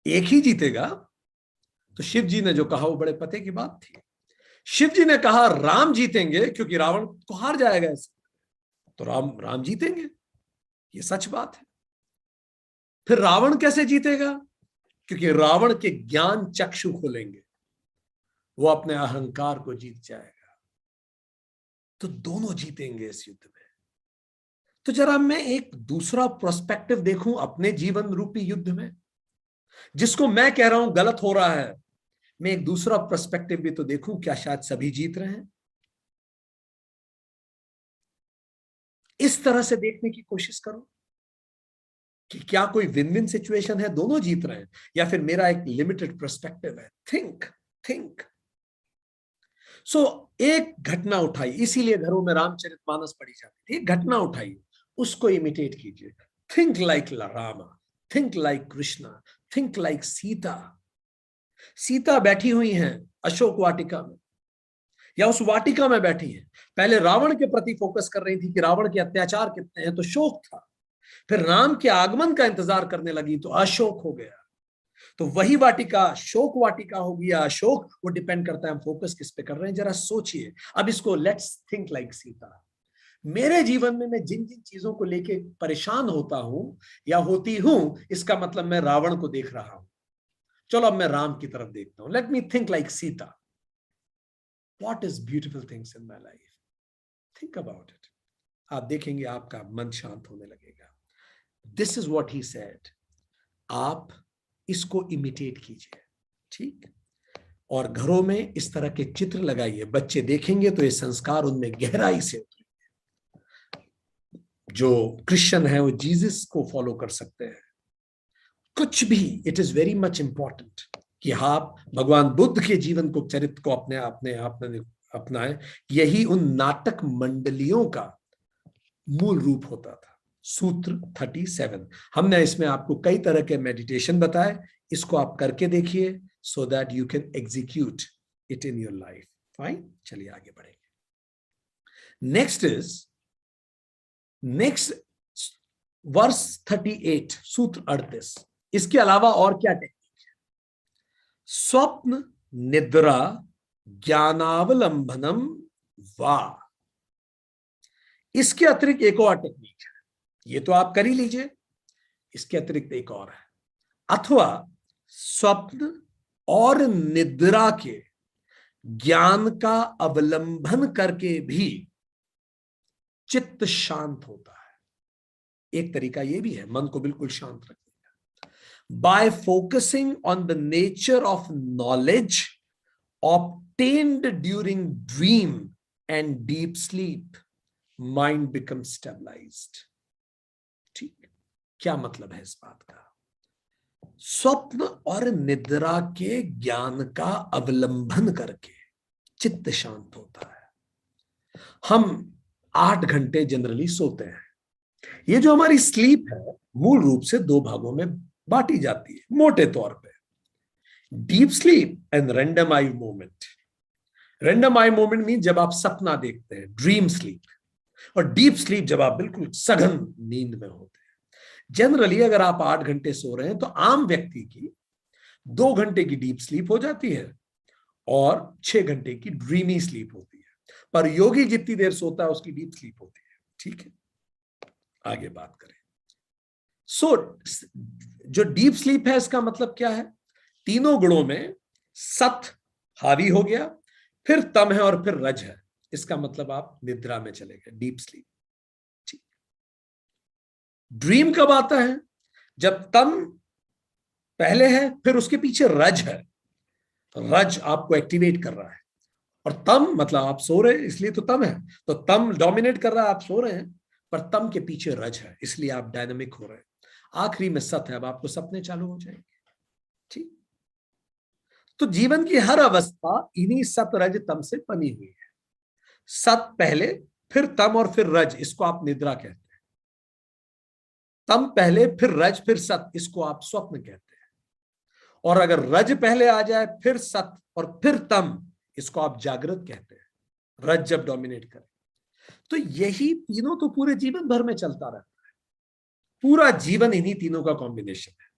एक ही जीतेगा? तो शिव जी ने जो कहा वो बड़े पते की बात थी। शिव जी ने कहा राम जीतेंगे क्योंकि रावण को हार जाएगा ऐसे, तो राम जीतेंगे, ये सच बात है। फिर रावण कैसे जीतेगा? क्योंकि रावण के ज्ञान चक्षु खोलेंगे, वो अपने अहंकार को जीत जाएगा, तो दोनों जीतेंगे इस युद्ध में। तो जरा मैं एक दूसरा पर्सपेक्टिव देखूं अपने जीवन रूपी युद्ध में, जिसको मैं कह रहा हूं गलत हो रहा है, मैं एक दूसरा पर्सपेक्टिव भी तो देखूं, क्या शायद सभी जीत रहे हैं? इस तरह से देखने की कोशिश करो कि क्या कोई विन विन सिचुएशन है, दोनों जीत रहे हैं, या फिर मेरा एक लिमिटेड पर्सपेक्टिव है। थिंक सो एक घटना उठाई, इसीलिए घरों में रामचरितमानस पढ़ी जाती थी। एक घटना उठाई, उसको इमिटेट कीजिए। Think like Rama, think like Krishna, think like Sita. Sita बैठी हुई हैं अशोक वाटिका में, या उस वाटिका में बैठी हैं। पहले रावण के प्रति फोकस कर रही थी कि रावण के अत्याचार कितने हैं, तो शोक था। फिर राम के आगमन का इंतजार करने लगी तो अशोक हो गया। तो वही वाटिका शोक वाटिका होगी या अशोक, वो डिपेंड करता है हम फोकस किस पे कर रहे हैं। जरा सोचिए। अब इसको लेट्स थिंक लाइक सीता। मेरे जीवन में मैं जिन जिन चीजों को लेके परेशान होता हूं या होती हूं, इसका मतलब मैं रावण को देख रहा हूं। चलो अब मैं राम की तरफ देखता हूं। Let me think like Sita. What is beautiful things in my life, think about it. आप देखेंगे आपका मन शांत होने लगेगा। This is what he said. आप इसको इमिटेट कीजिए, ठीक? और घरों में इस तरह के चित्र लगाइए। बच्चे देखेंगे तो ये संस्कार उनमें गहराई से उतरेंगे। जो क्रिश्चियन है वो जीसस को फॉलो कर सकते हैं। कुछ भी, it is very much important कि आप भगवान बुद्ध के जीवन को, चरित्र को अपने आप में अपनाएं। यही उन नाटक मंडलियों का मूल रूप होता था। सूत्र 37, हमने इसमें आपको कई तरह के मेडिटेशन बताए, इसको आप करके देखिए so that you can execute it in your life. Fine, चलिए आगे बढ़ेंगे। नेक्स्ट वर्स 38, सूत्र 38। इसके अलावा और क्या टेक्निक है? स्वप्न निद्रा ज्ञानावलंबनम वा। इसके अतिरिक्त एक और टेक्निक है, ये तो आप कर ही लीजिए। इसके अतिरिक्त एक और है, अथवा स्वप्न और निद्रा के ज्ञान का अवलंबन करके भी चित्त शांत होता है। एक तरीका यह भी है मन को बिल्कुल शांत रखने का। By focusing on the nature of knowledge obtained during dream and deep sleep, mind become stabilised. ठीक, क्या मतलब है इस बात का? स्वप्न और निद्रा के ज्ञान का अवलंबन करके चित्त शांत होता है। हम 8 घंटे जनरली सोते हैं। ये जो हमारी स्लीप है मूल रूप से 2 भागों में बांटी जाती है मोटे तौर पे, deep sleep and random eye movement. Random eye movement mean जब आप सपना देखते हैं, ड्रीम स्लीप, और डीप स्लीप जब आप बिल्कुल सघन नींद में होते हैं। जनरली अगर आप 8 घंटे सो रहे हैं तो आम व्यक्ति की 2 घंटे की डीप स्लीप हो जाती है और 6 घंटे की ड्रीमी स्लीप होती है। पर योगी जितनी देर सोता है उसकी डीप स्लीप होती है। ठीक है, आगे बात करें। जो डीप स्लीप है इसका मतलब क्या है? तीनों गुणों में सत हावी हो गया, फिर तम है और फिर रज है। इसका मतलब आप निद्रा में चले गए, डीप स्लीप। ठीक। ड्रीम कब आता है? जब तम पहले है फिर उसके पीछे रज है। रज आपको एक्टिवेट कर रहा है, और तम मतलब आप सो रहे हैं इसलिए तो तम है, तो तम डोमिनेट कर रहा है, आप सो रहे हैं, पर तम के पीछे रज है इसलिए आप डायनामिक हो रहे हैं। आखिरी में सत है, अब आपको सपने चालू हो जाएंगे। ठीक। तो जीवन की हर अवस्था इन्हीं सत रज तम से बनी हुई है। सत पहले, फिर तम और फिर रज, इसको आप निद्रा कहते हैं। तम पहले फिर रज फिर सत, इसको आप स्वप्न कहते हैं। और अगर रज पहले आ जाए फिर सत और फिर तम, इसको आप जागृत कहते हैं, रज जब डोमिनेट करे। तो यही तीनों तो पूरे जीवन भर में चलता रहता है। पूरा जीवन इन्हीं तीनों का कॉम्बिनेशन है।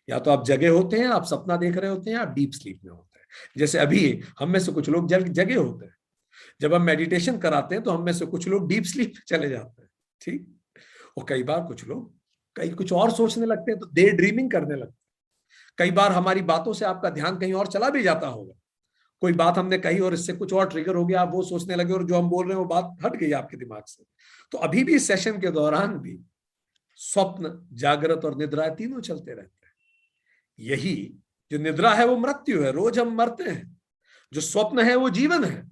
या तो आप जगे होते हैं, आप सपना देख रहे होते हैं, आप डीप स्लीप में होते हैं। जैसे अभी हम में से कुछ लोग जगे होते हैं, जब हम मेडिटेशन कराते हैं तो हम में से कुछ लोग डीप स्लीप चले जाते हैं, ठीक। और कई बार कुछ लोग कहीं कुछ और सोचने लगते हैं तो डे ड्रीमिंग करने लगते हैं। कई बार हमारी बातों से आपका ध्यान कहीं और चला भी जाता होगा, कोई बात हमने कही और इससे कुछ और ट्रिगर हो गया, आप वो सोचने लगे और जो हम बोल रहे हैं वो बात हट गई आपके दिमाग से। तो अभी भी सेशन के दौरान भी स्वप्न, जागृत और निद्रा तीनों चलते रहते हैं। यही जो निद्रा है वो मृत्यु है, रोज हम मरते हैं। जो स्वप्न है वो जीवन है,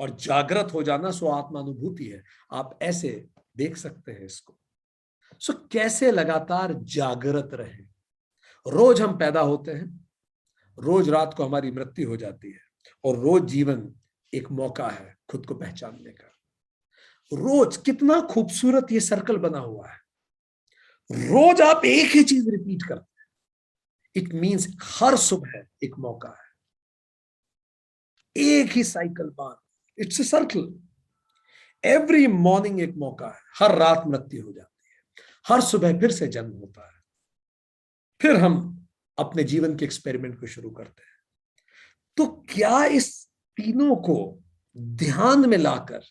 और जागृत हो जाना सो आत्मानुभूति है। आप ऐसे देख सकते हैं इसको। सो कैसे लगातार जागृत रहे। रोज हम पैदा होते हैं, रोज रात को हमारी मृत्यु हो जाती है, और रोज जीवन एक मौका है खुद को पहचानने का। रोज कितना खूबसूरत ये सर्कल बना हुआ है। रोज आप एक ही चीज रिपीट करते हैं, इट मींस हर सुबह एक मौका है, एक ही साइकिल बार, it's a circle. Every morning एक मौका है, हर रात मृत्यु हो जाती है, हर सुबह फिर से जन्म होता है। फिर हम अपने जीवन के एक्सपेरिमेंट को शुरू करते हैं। तो क्या इस तीनों को ध्यान में लाकर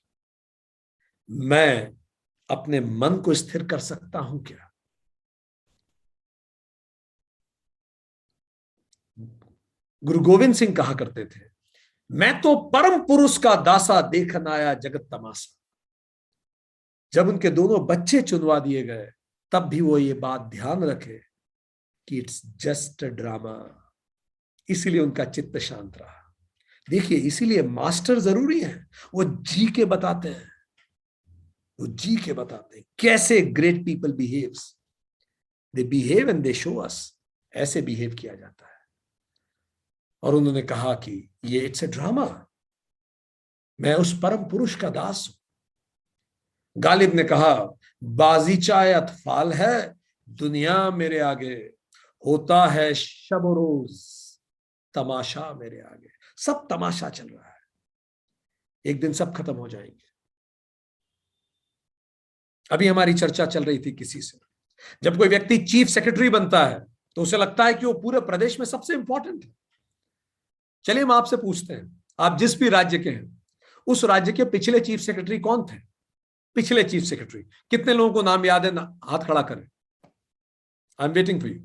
मैं अपने मन को स्थिर कर सकता हूं क्या? गुरु गोविंद सिंह कहा करते थे, मैं तो परम पुरुष का दासा देखन आया जगत तमाशा। जब उनके दोनों बच्चे चुनवा दिए गए तब भी वो ये बात ध्यान रखे कि इट्स जस्ट अ ड्रामा। इसीलिए उनका चित्त शांत रहा। देखिए, इसीलिए मास्टर जरूरी है। वो जी के बताते हैं, वो जी के बताते हैं कैसे great people behaves. They behave and they show us. ऐसे बिहेव किया जाता है। और उन्होंने कहा कि ये इट्स ए ड्रामा, मैं उस परम पुरुष का दास हूं। गालिब ने कहा, बाजीचा अतफाल है दुनिया मेरे आगे, होता है शब रोज तमाशा मेरे आगे। सब तमाशा चल रहा है, एक दिन सब खत्म हो जाएंगे। अभी हमारी चर्चा चल रही थी किसी से, जब कोई व्यक्ति चीफ सेक्रेटरी बनता है तो उसे लगता है कि वो पूरे प्रदेश में सबसे इंपॉर्टेंट है। चलिए हम आपसे पूछते हैं, आप जिस भी राज्य के हैं, उस राज्य के पिछले चीफ सेक्रेटरी कौन थे? पिछले चीफ सेक्रेटरी कितने लोगों को नाम याद है? हाथ खड़ा करें, I am waiting for you.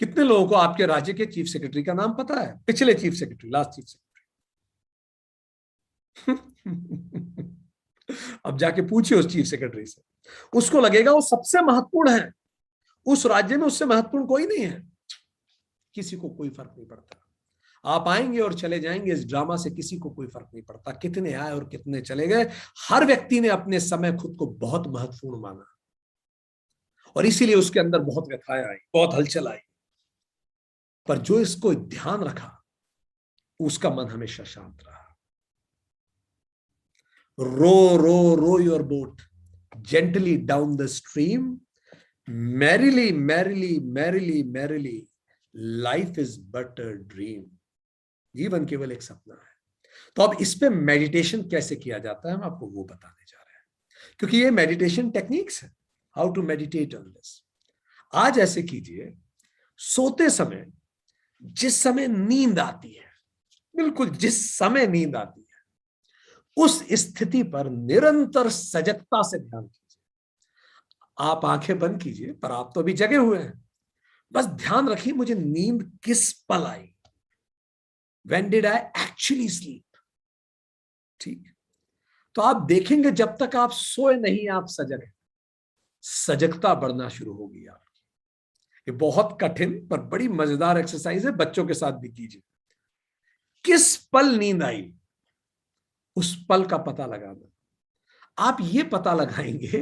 कितने लोगों को आपके राज्य के चीफ सेक्रेटरी का नाम पता है? पिछले chief secretary, last chief secretary. अब जाके पूछिए उस चीफ सेक्रेटरी से, उसको लगेगा वो सबसे महत्वपूर्ण है उस राज्य में, उससे महत्वपूर्ण कोई नहीं है। किसी को कोई फर्क नहीं पड़ता। आप आएंगे और चले जाएंगे, इस ड्रामा से किसी को कोई फर्क नहीं पड़ता। कितने आए और कितने चले गए, हर व्यक्ति ने अपने समय खुद को बहुत महत्वपूर्ण माना, और इसीलिए उसके अंदर बहुत व्यथाएं आई, बहुत हलचल आई। पर जो इसको ध्यान रखा उसका मन हमेशा शांत रहा। Row row row your boat gently down the stream, merrily merrily merrily merrily, life is but a dream. जीवन केवल एक सपना है। तो अब इस पे मेडिटेशन कैसे किया जाता है, हम आपको वो बताने जा रहे हैं, क्योंकि ये मेडिटेशन टेक्निक्स है। How to meditate on this. आज ऐसे कीजिए, सोते समय जिस समय नींद आती है, बिल्कुल जिस समय नींद आती है, उस स्थिति पर निरंतर सजगता से ध्यान कीजिए। आप आंखें बंद कीजिए, पर आप तो अभी जगे हुए हैं। बस ध्यान रखिए मुझे नींद किस पल आई, When did I actually sleep? ठीक। तो आप देखेंगे जब तक आप सोए नहीं, आप सजग हैं, सजगता बढ़ना शुरू होगी आपकी। ये बहुत कठिन पर बड़ी मजेदार एक्सरसाइज है, बच्चों के साथ भी कीजिए। किस पल नींद आई, उस पल का पता लगाना। आप ये पता लगाएंगे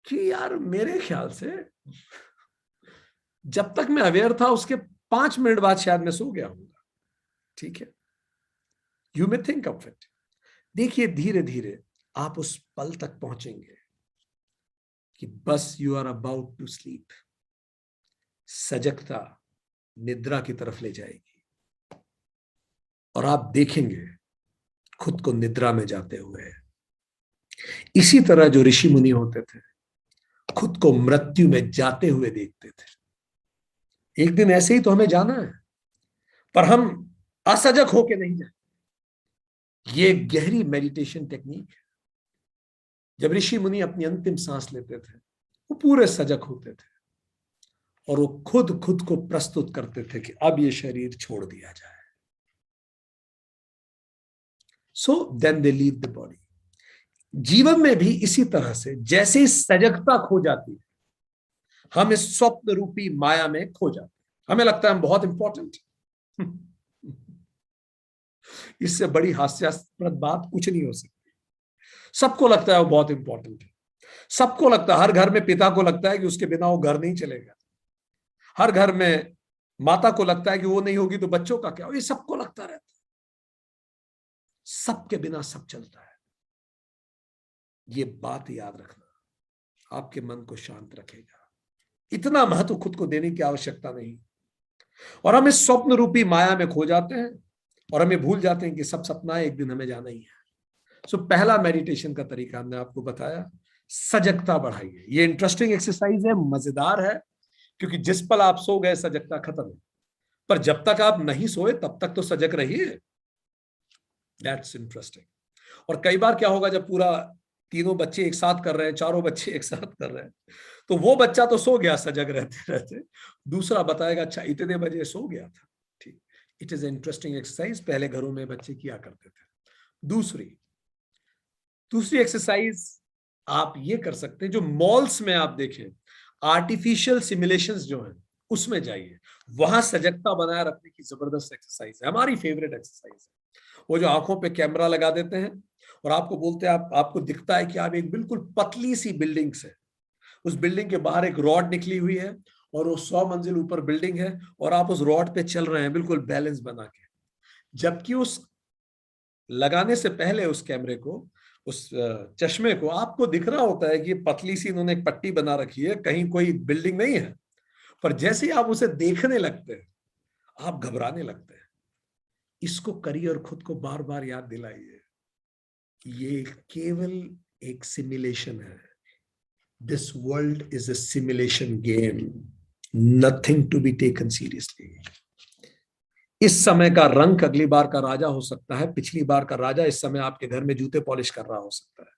कि यार मेरे ख्याल से जब तक मैं अवेयर था उसके 5 मिनट बाद शायद मैं सो गया हूंगा। ठीक है, you may think of it. देखिए धीरे धीरे आप उस पल तक पहुंचेंगे कि बस you are about to sleep. सजगता निद्रा की तरफ ले जाएगी और आप देखेंगे खुद को निद्रा में जाते हुए। इसी तरह जो ऋषि मुनि होते थे, खुद को मृत्यु में जाते हुए देखते थे। एक दिन ऐसे ही तो हमें जाना है। पर हम असजग होके नहीं जाए। ये गहरी मेडिटेशन टेक्निक है। जब ऋषि मुनि अपनी अंतिम सांस लेते थे, वो पूरे सजग होते थे और वो खुद खुद को प्रस्तुत करते थे कि अब ये शरीर छोड़ दिया जाए। So then they leave the body. जीवन में भी इसी तरह से, जैसे ही सजगता खो जाती है, हम इस स्वप्न रूपी माया में खो जाते हैं। हमें लगता है हम बहुत इंपॉर्टेंट। इससे बड़ी हास्यास्पद बात कुछ नहीं हो सकती। सबको लगता है वो बहुत इंपॉर्टेंट है। सबको लगता है, हर घर में पिता को लगता है कि उसके बिना वो घर नहीं चलेगा। हर घर में माता को लगता है कि वो नहीं होगी तो बच्चों का क्या। ये सबको लगता रहता है। सबके बिना सब चलता है। ये बात याद रखना आपके मन को शांत रखेगा। इतना महत्व खुद को देने की आवश्यकता नहीं। और हम इस स्वप्न रूपी माया में खो जाते हैं और हमें भूल जाते हैं कि सब सपना है, एक दिन हमें जाना ही है। सो पहला मेडिटेशन का तरीका हमने आपको बताया, सजगता बढ़ाइए। ये इंटरेस्टिंग एक्सरसाइज है, मजेदार है, क्योंकि जिस पल आप सो गए सजगता खत्म है। पर जब तक आप नहीं सोए तब तक तो सजग रहिए। That's interesting. और कई बार क्या होगा, जब पूरा तीनों बच्चे एक साथ कर रहे हैं, चारों बच्चे एक साथ कर रहे हैं, तो वो बच्चा तो सो गया सजग रहते रहते, दूसरा बताएगा अच्छा इतने बजे सो गया था। ठीक, इट इज इंटरेस्टिंग एक्सरसाइज। पहले घरों में बच्चे किया करते थे। दूसरी एक्सरसाइज आप ये कर सकते हैं, जो मॉल्स में आप देखें, आर्टिफिशियल सिमुलेशंस जो हैं उसमें जाइए। वहां सजगता बनाए रखने की जबरदस्त एक्सरसाइज है, हमारी फेवरेट एक्सरसाइज है। वो जो आंखों पे कैमरा लगा देते हैं और आपको बोलते हैं, आपको दिखता है कि आप एक बिल्कुल पतली सी बिल्डिंग से, उस बिल्डिंग के बाहर एक रॉड निकली हुई है और वो 100 मंजिल ऊपर बिल्डिंग है और आप उस रॉड पे चल रहे हैं बिल्कुल बैलेंस बना के। जबकि उस लगाने से पहले उस कैमरे को, उस चश्मे को, आपको दिख रहा होता है कि पतली सी इन्होंने एक पट्टी बना रखी है, कहीं कोई बिल्डिंग नहीं है। पर जैसे ही आप उसे देखने लगते हैं, आप घबराने लगते हैं। इसको करिए और खुद को बार बार याद दिलाइए, ये केवल एक सिमुलेशन है। This world is a simulation game, nothing to be taken seriously. इस समय का रंग अगली बार का राजा हो सकता है, पिछली बार का राजा इस समय आपके घर में जूते पॉलिश कर रहा हो सकता है।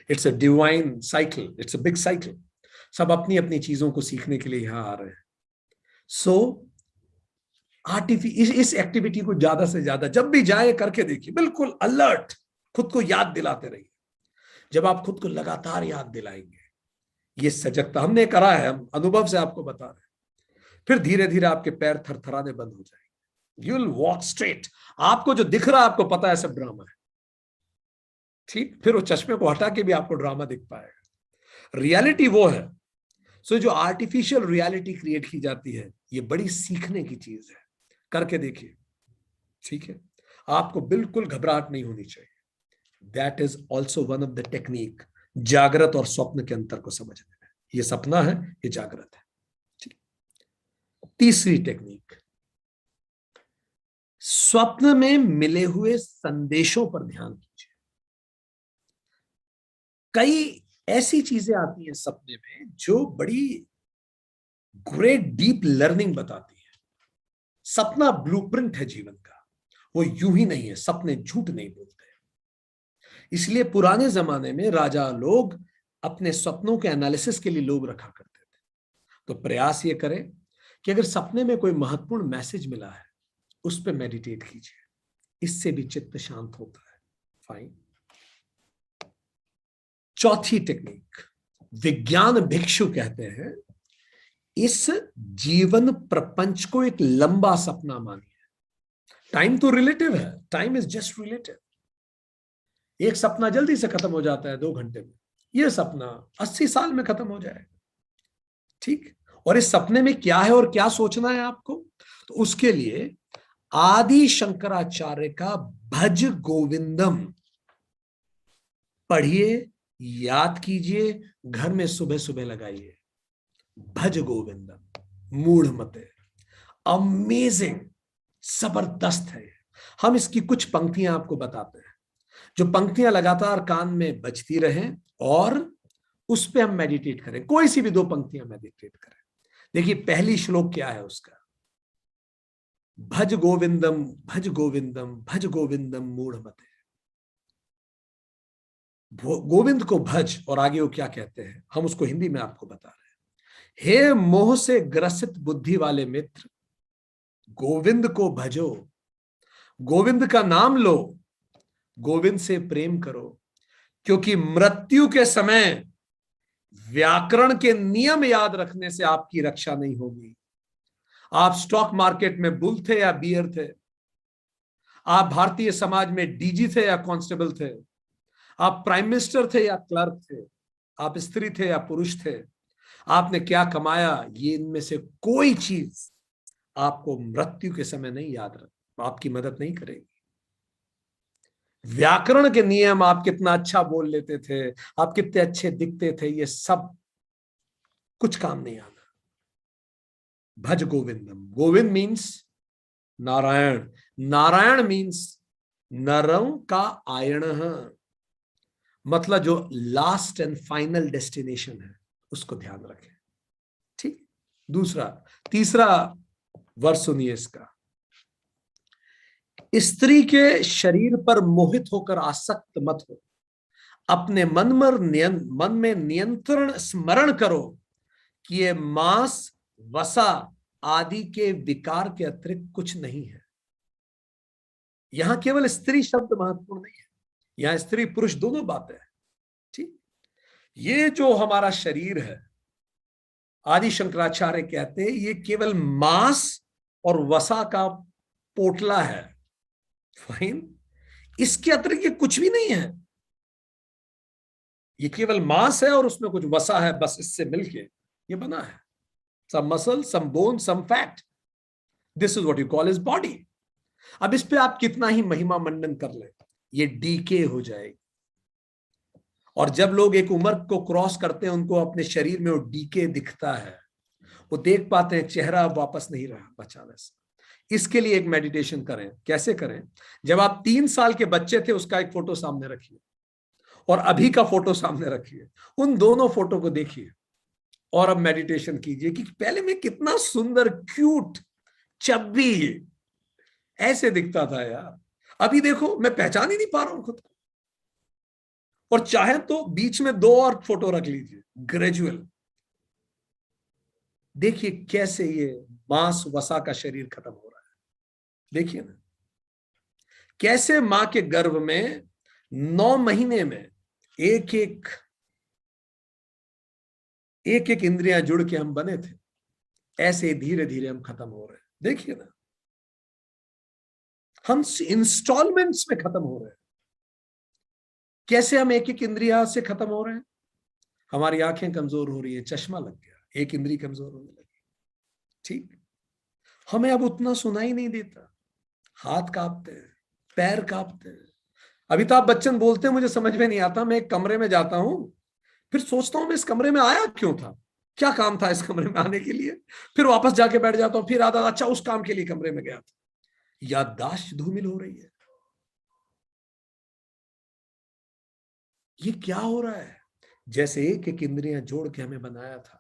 It's a divine cycle, it's a big cycle. सब अपनी अपनी चीजों को सीखने के लिए यहां आ रहे हैं। सो इस एक्टिविटी को ज्यादा से ज्यादा जब भी जाए करके देखिए, बिल्कुल अलर्ट, खुद को याद दिलाते रहिए। जब आप खुद को लगातार याद दिलाएंगे, ये सजगता हमने करा है, हम अनुभव से आपको बता रहे हैं, फिर धीरे धीरे आपके पैर थरथराने बंद हो जाएंगे। You will walk straight. आपको जो दिख रहा है आपको पता है सब ड्रामा है। ठीक, फिर वो चश्मे को हटा के भी आपको ड्रामा दिख पाएगा। रियलिटी वो है। सो जो आर्टिफिशियल रियलिटी क्रिएट की जाती है, ये बड़ी सीखने की चीज है। करके देखिए, ठीक है। आपको बिल्कुल घबराहट नहीं होनी चाहिए। That is also one of the technique, जागृत और स्वप्न के अंतर को समझने में। ये सपना है, ये जागृत है। ठीक। तीसरी टेक्निक, स्वप्न में मिले हुए संदेशों पर ध्यान कीजिए। कई ऐसी चीजें आती हैं सपने में जो बड़ी ग्रेट डीप लर्निंग बताती है। सपना ब्लूप्रिंट है जीवन का, वो यूं ही नहीं है। सपने झूठ नहीं बोलते। इसलिए पुराने जमाने में राजा लोग अपने सपनों के एनालिसिस के लिए लोग रखा करते थे। तो प्रयास ये करें कि अगर सपने में कोई महत्वपूर्ण मैसेज मिला है, उस पर मेडिटेट कीजिए। इससे भी चित्त शांत होता है। फाइन। चौथी टेक्निक, विज्ञान भिक्षु कहते हैं, इस जीवन प्रपंच को एक लंबा सपना मानिए। टाइम तो रिलेटिव है, टाइम इज जस्ट रिलेटिव। एक सपना जल्दी से खत्म हो जाता है 2 घंटे में, यह सपना 80 साल में खत्म हो जाएगा। ठीक। और इस सपने में क्या है और क्या सोचना है आपको, तो उसके लिए आदि शंकराचार्य का भज गोविंदम पढ़िए, याद कीजिए, घर में सुबह सुबह लगाइए। भज गोविंदम मूढ़ मते, अमेजिंग, जबरदस्त है। हम इसकी कुछ पंक्तियां आपको बताते हैं, जो पंक्तियां लगातार कान में बजती रहें और उस पे हम मेडिटेट करें। कोई सी भी 2 पंक्तियां मेडिटेट करें। देखिए पहली श्लोक क्या है उसका, भज गोविंदम भज गोविंदम भज गोविंदम मूढ़मते। गोविंद को भज, और आगे वो क्या कहते हैं हम उसको हिंदी में आपको बता रहे हैं। हे मोह से ग्रसित बुद्धि वाले मित्र, गोविंद को भजो, गोविंद का नाम लो, गोविंद से प्रेम करो, क्योंकि मृत्यु के समय व्याकरण के नियम याद रखने से आपकी रक्षा नहीं होगी। आप स्टॉक मार्केट में बुल थे या बियर थे, आप भारतीय समाज में डीजी थे या कांस्टेबल थे, आप प्राइम मिनिस्टर थे या क्लर्क थे, आप स्त्री थे या पुरुष थे, आपने क्या कमाया, ये इनमें से कोई चीज आपको मृत्यु के समय नहीं याद रख, आपकी मदद नहीं करेगी। व्याकरण के नियम, आप कितना अच्छा बोल लेते थे, आप कितने अच्छे दिखते थे, ये सब कुछ काम नहीं आना। भज गोविंदम, गोविंद मीन्स नारायण, नारायण मीन्स नरं का आयण, मतलब जो लास्ट एंड फाइनल डेस्टिनेशन है उसको ध्यान रखें। ठीक। दूसरा, तीसरा वर्ष सुनिए इसका। स्त्री के शरीर पर मोहित होकर आसक्त मत हो, अपने मन में नियंत्रण स्मरण करो कि ये मांस वसा आदि के विकार के अतिरिक्त कुछ नहीं है। यहां केवल स्त्री शब्द महत्वपूर्ण नहीं है, यहां स्त्री पुरुष दोनों बातें हैं। ठीक। ये जो हमारा शरीर है, आदि शंकराचार्य कहते हैं ये केवल मांस और वसा का पोटला है, फाइन, इसके अतिरिक्त ये कुछ भी नहीं है। ये केवल मांस है और उसमें कुछ वसा है, बस इससे मिलके ये बना है। Some muscle, some bone, some fat, this is what you call is body. अब इस पे आप कितना ही महिमा मंडन कर ले, ये डीके हो जाएगी। और जब लोग एक उम्र को क्रॉस करते हैं, उनको अपने शरीर में वो डीके दिखता है, वो देख पाते हैं चेहरा वापस नहीं रहा बचा वैसा। इसके लिए एक मेडिटेशन करें। कैसे करें? जब आप 3 साल के बच्चे थे उसका एक फोटो सामने रखिए और अभी का फोटो सामने रखिए, उन दोनों फोटो को देखिए और अब मेडिटेशन कीजिए कि पहले मैं कितना सुंदर, क्यूट, चब्बी ऐसे दिखता था यार, अभी देखो मैं पहचान ही नहीं पा रहा हूं खुद को। और चाहे तो बीच में 2 और फोटो रख लीजिए, ग्रेजुअल। देखिए कैसे ये मांस वसा का शरीर खत्म हो रहा है। देखिए ना कैसे मां के गर्भ में 9 महीने में एक एक इंद्रियां जुड़ के हम बने थे, ऐसे धीरे धीरे हम खत्म हो रहे हैं। देखिए ना, हम इंस्टॉलमेंट्स में खत्म हो रहे हैं। कैसे हम एक इंद्रिया से खत्म हो रहे हैं? हमारी आंखें कमजोर हो रही है, चश्मा लग गया, एक इंद्री कमजोर होने लगी। ठीक। हमें अब उतना सुनाई नहीं देता, हाथ कांपते हैं, पैर कांपते हैं। अमिताभ बच्चन बोलते हैं मुझे समझ में नहीं आता, मैं एक कमरे में जाता हूं, फिर सोचता हूं मैं इस कमरे में आया क्यों था, क्या काम था इस कमरे में आने के लिए, फिर वापस जाके बैठ जाता हूं, फिर आता अच्छा उस काम के लिए कमरे में गया था। याददाश्त धूमिल हो रही है। ये क्या हो रहा है? जैसे एक एक इंद्रियां जोड़ के हमें बनाया था,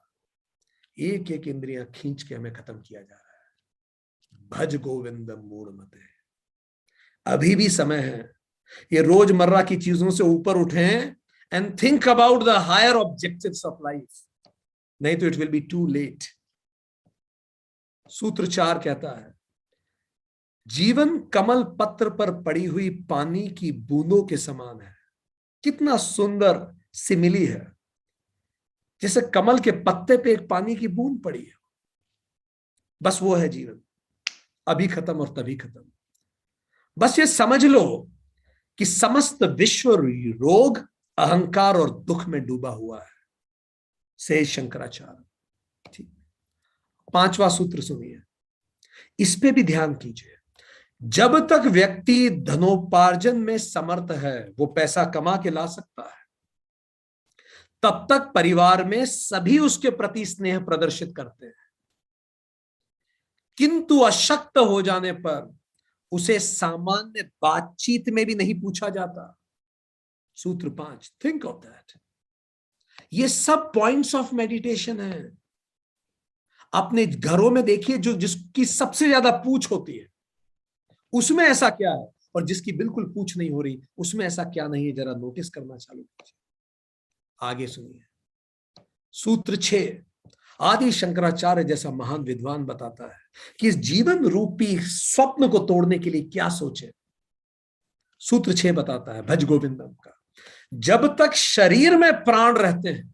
एक एक इंद्रियां खींच के हमें खत्म किया जा रहा है। भज गोविंदम मूढ़मते। अभी भी समय है, ये रोजमर्रा की चीजों से ऊपर उठें and think about the higher objectives of life, नहीं तो it will be too late. सूत्र 4 कहता है, जीवन कमल पत्र पर पड़ी हुई पानी की बूंदों के समान है। कितना सुंदर सिमिली है, जैसे कमल के पत्ते पे एक पानी की बूंद पड़ी है। बस वो है जीवन, अभी खत्म और तभी खत्म। बस ये समझ लो कि समस्त विश्व रोग, अहंकार और दुख में डूबा हुआ है, से शंकराचार्य। ठीक। 5वां सूत्र सुनिए, इस पे भी ध्यान कीजिए। जब तक व्यक्ति धनोपार्जन में समर्थ है, वो पैसा कमा के ला सकता है, तब तक परिवार में सभी उसके प्रति स्नेह प्रदर्शित करते हैं, किंतु अशक्त हो जाने पर उसे सामान्य बातचीत में भी नहीं पूछा जाता। सूत्र 5, थिंक ऑफ दैट। ये सब पॉइंट्स ऑफ मेडिटेशन है। अपने घरों में देखिए, जो जिसकी सबसे ज्यादा पूछ होती है उसमें ऐसा क्या है, और जिसकी बिल्कुल पूछ नहीं हो रही उसमें ऐसा क्या नहीं है, जरा नोटिस करना चालू कीजिए। आगे सुनिए। सूत्र 6, आदि शंकराचार्य जैसा महान विद्वान बताता है कि इस जीवन रूपी स्वप्न को तोड़ने के लिए क्या सोचे। सूत्र 6 बताता है भज गोविंदम का, जब तक शरीर में प्राण रहते हैं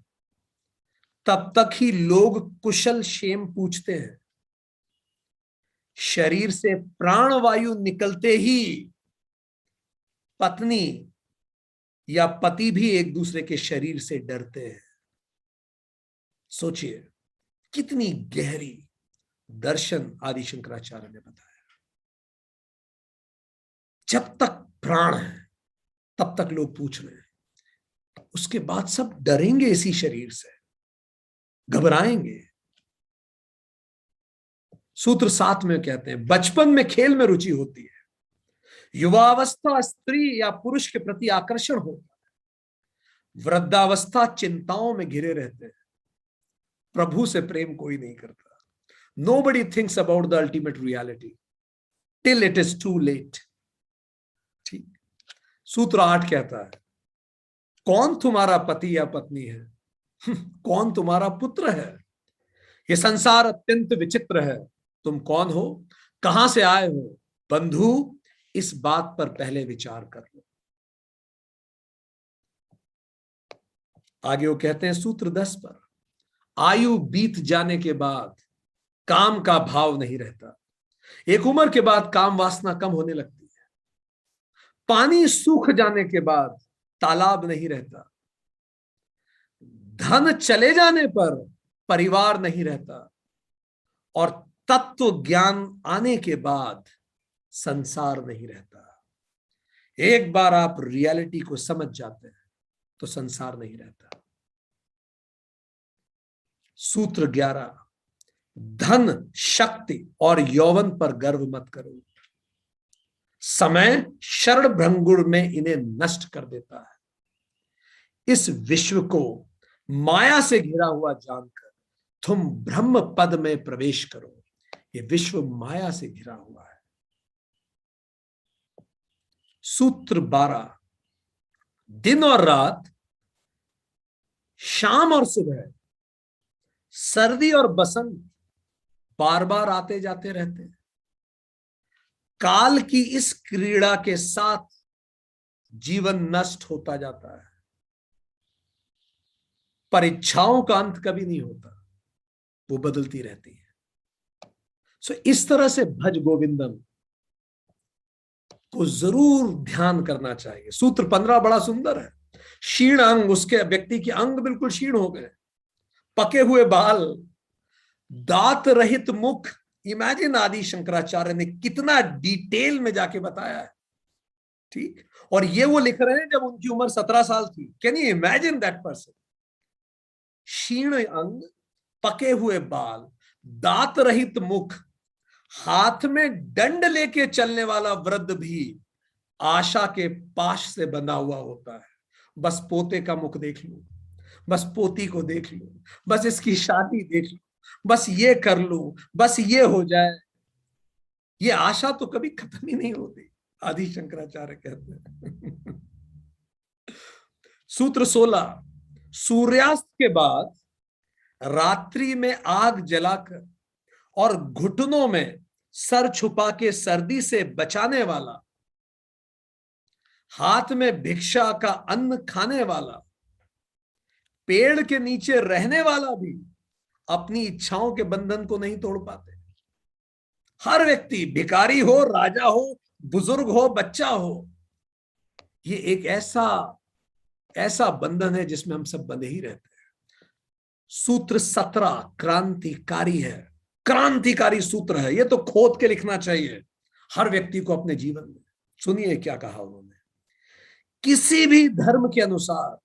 तब तक ही लोग कुशल क्षेम पूछते हैं। शरीर से प्राण वायु निकलते ही पत्नी या पति भी एक दूसरे के शरीर से डरते हैं। सोचिए कितनी गहरी दर्शन आदि शंकराचार्य ने बताया। जब तक प्राण है तब तक लोग पूछ रहे हैं, उसके बाद सब डरेंगे इसी शरीर से, घबराएंगे। सूत्र 7 में कहते हैं बचपन में खेल में रुचि होती है, युवावस्था स्त्री या पुरुष के प्रति आकर्षण होता है, वृद्धावस्था चिंताओं में घिरे रहते हैं, प्रभु से प्रेम कोई नहीं करता। Nobody thinks about the ultimate reality till it is too late। ठीक। सूत्र 8 कहता है कौन तुम्हारा पति या पत्नी है, कौन तुम्हारा पुत्र है। ये संसार अत्यंत विचित्र है, तुम कौन हो, कहां से आए हो। बंधु इस बात पर पहले विचार कर लो। आगे वो कहते हैं सूत्र 10 पर, आयु बीत जाने के बाद काम का भाव नहीं रहता, एक उम्र के बाद काम वासना कम होने लगती है, पानी सूख जाने के बाद तालाब नहीं रहता, धन चले जाने पर परिवार नहीं रहता, और तत्व ज्ञान आने के बाद संसार नहीं रहता। एक बार आप रियलिटी को समझ जाते हैं तो संसार नहीं रहता। सूत्र 11, धन शक्ति और यौवन पर गर्व मत करो, समय शरण भंगुर में इन्हें नष्ट कर देता है। इस विश्व को माया से घिरा हुआ जानकर तुम ब्रह्म पद में प्रवेश करो। ये विश्व माया से घिरा हुआ है। सूत्र 12, दिन और रात, शाम और सुबह, सर्दी और बसंत बार बार आते जाते रहते हैं। काल की इस क्रीड़ा के साथ जीवन नष्ट होता जाता है, पर इच्छाओं का अंत कभी नहीं होता, वो बदलती रहती है। सो इस तरह से भज गोविंदम को जरूर ध्यान करना चाहिए। सूत्र 15 बड़ा सुंदर है। क्षीण अंग, उसके व्यक्ति के अंग बिल्कुल क्षीण हो गए, पके हुए बाल, दांत रहित मुख। इमेजिन आदि शंकराचार्य ने कितना डिटेल में जाके बताया है। ठीक। और ये वो लिख रहे हैं जब उनकी उम्र 17 साल थी। Can you imagine that person. क्षीण अंग, पके हुए बाल, दांत रहित मुख, हाथ में दंड लेके चलने वाला वृद्ध भी आशा के पाश से बंधा हुआ होता है। बस पोते का मुख देख लो, बस पोती को देख लो, बस इसकी शादी देख लो, बस ये कर लो, बस ये हो जाए। ये आशा तो कभी खत्म ही नहीं होती, आदि शंकराचार्य कहते हैं। सूत्र 16, सूर्यास्त के बाद रात्रि में आग जलाकर और घुटनों में सर छुपा के सर्दी से बचाने वाला, हाथ में भिक्षा का अन्न खाने वाला, पेड़ के नीचे रहने वाला भी अपनी इच्छाओं के बंधन को नहीं तोड़ पाते। हर व्यक्ति, भिखारी हो, राजा हो, बुजुर्ग हो, बच्चा हो, ये एक ऐसा बंधन है जिसमें हम सब बंधे ही रहते हैं। सूत्र 17 क्रांतिकारी है, क्रांतिकारी सूत्र है। ये तो खोद के लिखना चाहिए हर व्यक्ति को अपने जीवन में। सुनिए क्या कहा उन्होंने। किसी भी धर्म के अनुसार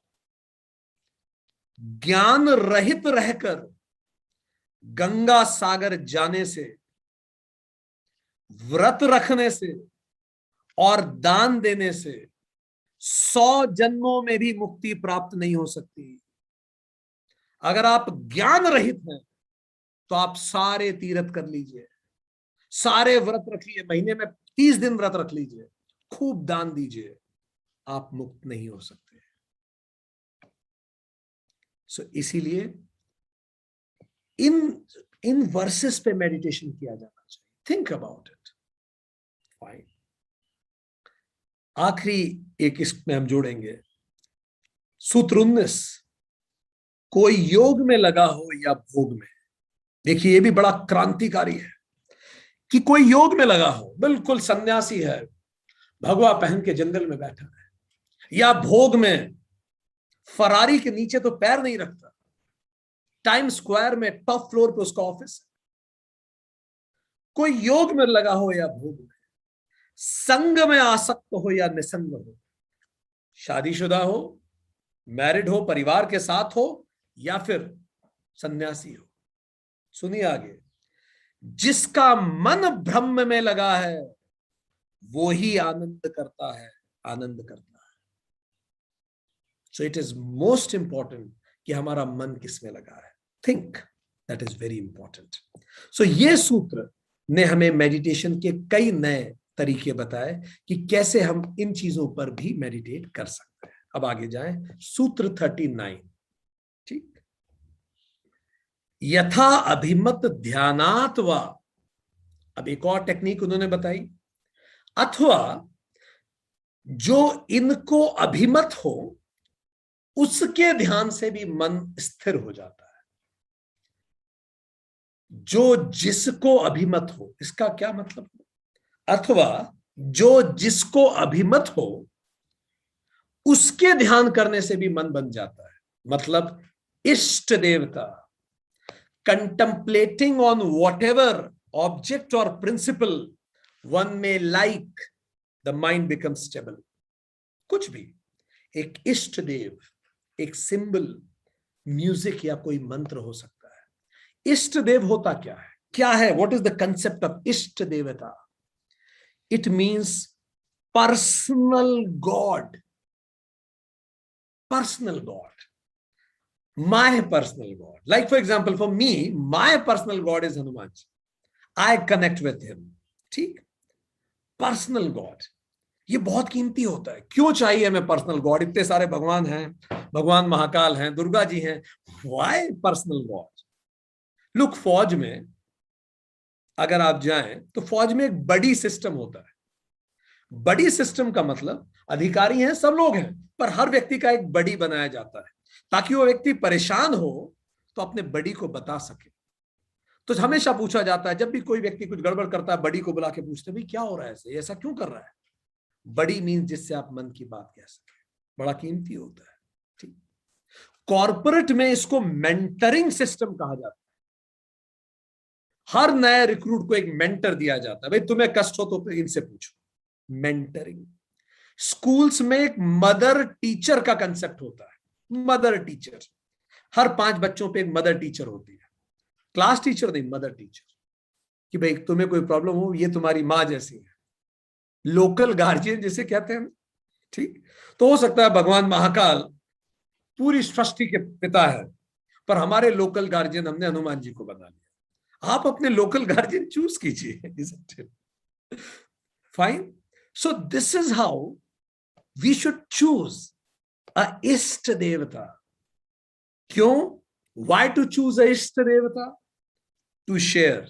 ज्ञान रहित रहकर गंगा सागर जाने से, व्रत रखने से और दान देने से 100 जन्मों में भी मुक्ति प्राप्त नहीं हो सकती। अगर आप ज्ञान रहित हैं तो आप सारे तीर्थ कर लीजिए, सारे व्रत रख लीजिए, महीने में 30 दिन व्रत रख लीजिए, खूब दान दीजिए, आप मुक्त नहीं हो सकते। इसीलिए इन इन वर्सेस पे मेडिटेशन किया जाना चाहिए। Think about it. फाइन। आखिरी एक इसमें हम जोड़ेंगे, सूत्र 19, कोई योग में लगा हो या भोग में। देखिए ये भी बड़ा क्रांतिकारी है कि कोई योग में लगा हो, बिल्कुल सन्यासी है, भगवा पहन के जंगल में बैठा है, या भोग में फरारी के नीचे तो पैर नहीं रखता, टाइम स्क्वायर में टॉप फ्लोर पे उसका ऑफिस है। कोई योग में लगा हो या भोग में, संग में आसक्त हो या निसंग हो, शादीशुदा हो, मैरिड हो, परिवार के साथ हो, या फिर सन्यासी हो। सुनिए आगे, जिसका मन ब्रह्म में लगा है वो ही आनंद करता है, आनंद करता है। So it is most important कि हमारा मन किस में लगा है। Think, that is very important. So ये सूत्र ने हमें मेडिटेशन के कई नए तरीके बताए कि कैसे हम इन चीजों पर भी मेडिटेट कर सकते हैं। अब आगे जाएं, सूत्र 39। ठीक, यथा अभिमत ध्यानात् वा, अब एक और टेक्निक उन्होंने बताई, अथवा जो इनको अभिमत हो उसके ध्यान से भी मन स्थिर हो जाता है। जो जिसको अभिमत हो, इसका क्या मतलब? अथवा जो जिसको अभिमत हो उसके ध्यान करने से भी मन बन जाता है। मतलब इष्ट देवता, contemplating on what ever object और प्रिंसिपल वन में like, the mind become stable. कुछ भी, एक इष्ट देव, एक सिंबल, म्यूजिक या कोई मंत्र हो सकता है। इष्ट देव होता क्या है? क्या है? What is the concept of इष्ट देवता? It means personal God, personal God, my personal God. Like for example, for me, my personal God is Hanuman ji. I connect with him. ठीक, पर्सनल गॉड ये बहुत कीमती होता है। क्यों चाहिए हमें पर्सनल गॉड? इतने सारे भगवान हैं, भगवान महाकाल हैं, दुर्गा जी हैं, व्हाई पर्सनल गॉड? लुक, फौज में अगर आप जाएं तो फौज में एक बड़ी सिस्टम होता है। बड़ी सिस्टम का मतलब अधिकारी हैं, सब लोग हैं, पर हर व्यक्ति का एक बड़ी बनाया जाता है ताकि वो व्यक्ति परेशान हो तो अपने बड़ी को बता सके। तो हमेशा पूछा जाता है, जब भी कोई व्यक्ति कुछ गड़बड़ करता है, बड़ी को बुला के पूछते हैं, भाई क्या हो रहा है, ऐसा क्यों कर रहा है? बड़ी मीन्स जिससे आप मन की बात कह सके, बड़ा कीमती होता है। ठीक, कॉर्पोरेट में इसको मेंटरिंग सिस्टम कहा जाता है। हर नए रिक्रूट को एक मेंटर दिया जाता है, भाई तुम्हें कष्ट हो तो इनसे पूछो, मेंटरिंग। स्कूल्स में एक मदर टीचर का कंसेप्ट होता है, मदर टीचर। हर 5 बच्चों पे एक मदर टीचर होती है, क्लास टीचर नहीं, मदर टीचर, कि भाई तुम्हें कोई प्रॉब्लम हो, ये तुम्हारी माँ जैसी है। लोकल गार्जियन जिसे कहते हैं। ठीक, तो हो सकता है भगवान महाकाल पूरी सृष्टि के पिता है, पर हमारे लोकल गार्जियन हमने हनुमान जी को बना लिया। आप अपने लोकल गार्जियन चूज कीजिए। Fine. So this is how we should choose a इष्ट देवता। क्यों? Why to choose a इष्ट देवता? To share,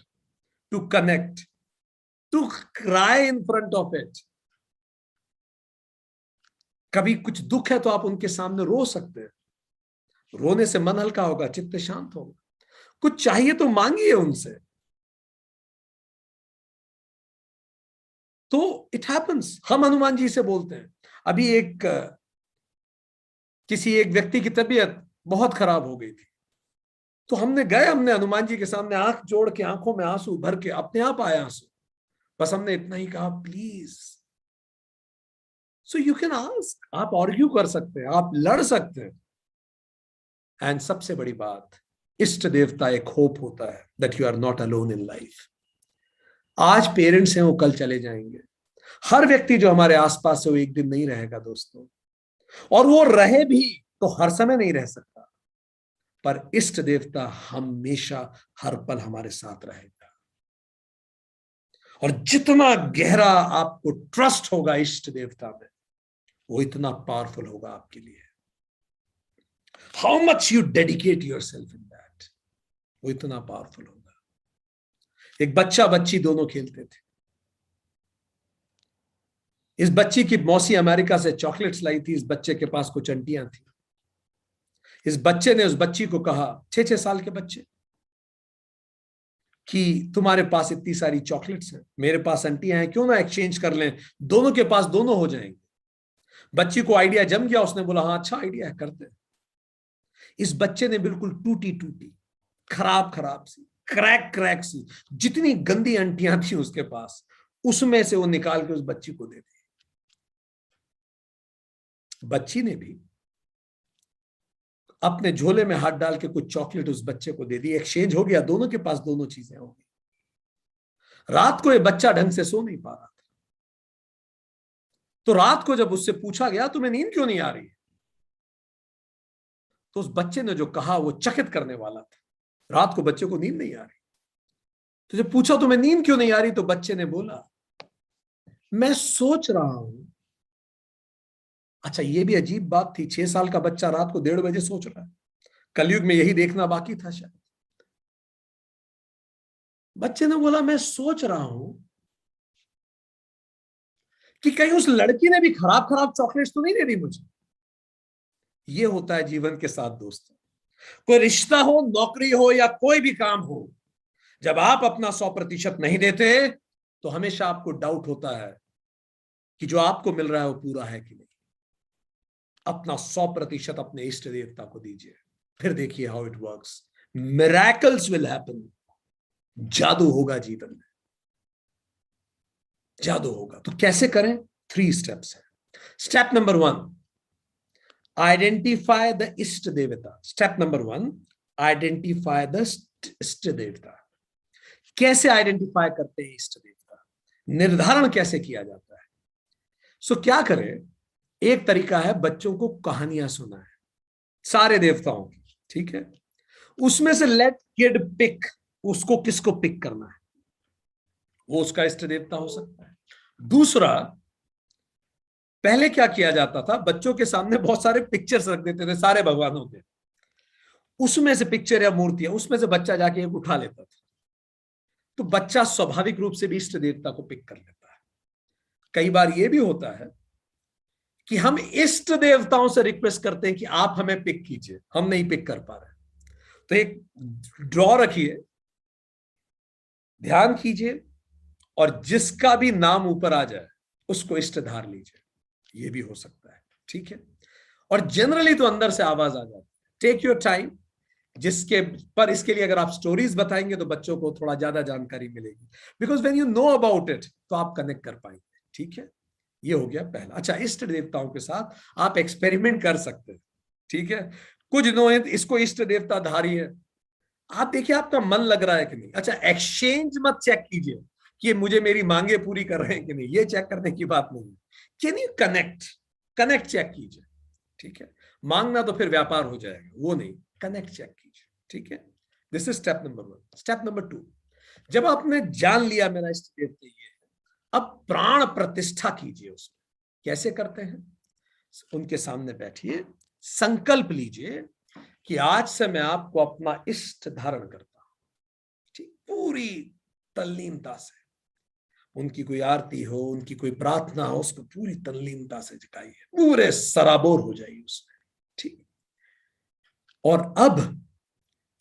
to connect, to cry in front of it। कभी कुछ दुख है तो आप उनके सामने रो सकते हैं, रोने से मन हल्का होगा, चित्त शांत होगा। कुछ चाहिए तो मांगिए उनसे। तो इट हैपन्स, हम हनुमान जी से बोलते हैं। अभी किसी एक व्यक्ति की तबीयत बहुत खराब हो गई थी, तो हमने हनुमान जी के सामने आंख जोड़ के, आंखों में आंसू भर के, अपने आप आए आंसू, बस हमने इतना ही कहा, please. So you can ask, आप आर्ग्यू कर सकते हैं, आप लड़ सकते हैं। एंड सबसे बड़ी बात, इष्ट देवता एक होप होता है that you are not alone in life. आज पेरेंट्स हैं, वो कल चले जाएंगे। हर व्यक्ति जो हमारे आसपास है वो एक दिन नहीं रहेगा दोस्तों, और वो रहे भी तो हर समय नहीं रह सकता। पर इष्ट देवता हमेशा हर पल हमारे साथ रहेगा। और जितना गहरा आपको ट्रस्ट होगा इष्ट देवता में, वो इतना पावरफुल होगा आपके लिए। How much you dedicate your self in that, वो इतना पावरफुल होगा। एक बच्चा बच्ची दोनों खेलते थे। इस बच्ची की मौसी अमेरिका से चॉकलेट्स लाई थी, इस बच्चे के पास कुछ अंटियां थी। इस बच्चे ने उस बच्ची को कहा, 6 साल के बच्चे, कि तुम्हारे पास इतनी सारी चॉकलेट्स हैं, मेरे पास अंटियां हैं, क्यों ना एक्सचेंज कर लें, दोनों के पास दोनों हो जाएंगे। बच्ची को आइडिया जम गया, उसने बोला हाँ अच्छा आइडिया है, करते हैं। इस बच्चे ने बिल्कुल टूटी टूटी, खराब खराब सी, क्रैक क्रैक सी, जितनी गंदी अंटियां थी उसके पास, उसमें से वो निकाल के उस बच्ची को दे दी। बच्ची ने भी अपने झोले में हाथ डाल के कुछ चॉकलेट उस बच्चे को दे दी। एक्सचेंज हो गया, दोनों के पास दोनों चीजें हो गई। रात को ये बच्चा ढंग से सो नहीं पा रहा था, तो रात को जब उससे पूछा गया तुम्हें नींद क्यों नहीं आ रही, तो उस बच्चे ने जो कहा वो चकित करने वाला था। रात को बच्चे को नींद नहीं आ रही, तो जब पूछा तुम्हें नींद क्यों नहीं आ रही, तो बच्चे ने बोला मैं सोच रहा हूं। अच्छा, ये भी अजीब बात थी, 6 साल का बच्चा रात को 1:30 बजे सोच रहा है। कलयुग में यही देखना बाकी था शायद। बच्चे ने बोला मैं सोच रहा हूं कि कहीं उस लड़की ने भी खराब खराब चॉकलेट्स तो नहीं दे दी मुझे। ये होता है जीवन के साथ दोस्तों। कोई रिश्ता हो, नौकरी हो, या कोई भी काम हो, जब आप अपना 100% नहीं देते तो हमेशा आपको डाउट होता है कि जो आपको मिल रहा है वो पूरा है कि नहीं। अपना 100% अपने इष्ट देवता को दीजिए, फिर देखिए how it works. Miracles will happen. जादू होगा जीवन में, जादू होगा। तो कैसे करें? 3 स्टेप्स है। स्टेप नंबर 1, आइडेंटिफाई द इष्ट देवता। स्टेप नंबर 1, आइडेंटिफाई द इष्ट देवता। कैसे आइडेंटिफाई करते हैं इष्ट देवता, निर्धारण कैसे किया जाता है? सो क्या करें? एक तरीका है बच्चों को कहानियां सुनाएं सारे देवताओं की, ठीक है? उसमें से लेट किड पिक, उसको किसको पिक करना है, वो उसका इष्ट देवता हो सकता है। दूसरा, पहले क्या किया जाता था, बच्चों के सामने बहुत सारे पिक्चर्स रख देते थे सारे भगवानों के, उसमें से पिक्चर या मूर्तियां, उसमें से बच्चा जाके एक उठा लेता था। तो बच्चा स्वाभाविक रूप से भी इष्ट देवता को पिक कर लेता है। कई बार यह भी होता है कि हम इष्ट देवताओं से रिक्वेस्ट करते हैं कि आप हमें पिक कीजिए, हम नहीं पिक कर पा रहे। तो एक ड्रॉ रखिए, ध्यान कीजिए, और जिसका भी नाम ऊपर आ जाए उसको इष्ट धार लीजिए। ये भी हो सकता है, ठीक है? और जनरली तो अंदर से आवाज आ जाती है। टेक योर टाइम, जिसके पर इसके लिए अगर आप स्टोरीज बताएंगे तो बच्चों को थोड़ा ज्यादा जानकारी मिलेगी, because when you know about it तो आप कनेक्ट कर पाएंगे, ठीक है? ये हो गया पहला। अच्छा, इष्ट देवताओं के साथ आप एक्सपेरिमेंट कर सकते हैं, ठीक है? कुछ दिनों इसको इष्ट देवता धारी है, आप देखिए आपका मन लग रहा है कि नहीं। अच्छा, एक्सचेंज मत चेक कीजिए कि मुझे मेरी मांगे पूरी कर रहे हैं कि नहीं, ये चेक करने की बात नहीं है। Can you connect, connect check कीजिए, ठीक है? मांगना तो फिर व्यापार हो जाएगा, वो नहीं, कनेक्ट चेक कीजिए, ठीक है? This is step number 1। Step number 2, जब आपने जान लिया मेरा इष्ट देवता ये है, अब प्राण प्रतिष्ठा कीजिए उसमें। कैसे करते हैं? उनके सामने बैठिए, संकल्प लीजिए कि आज से मैं आपको अपना इष्ट धारण करता हूं, ठीक? पूरी तल्लीनता से उनकी कोई आरती हो, उनकी कोई प्रार्थना हो, उसको पूरी तल्लीनता से जगाइए, पूरे सराबोर हो जाइए उसमें, ठीक? और अब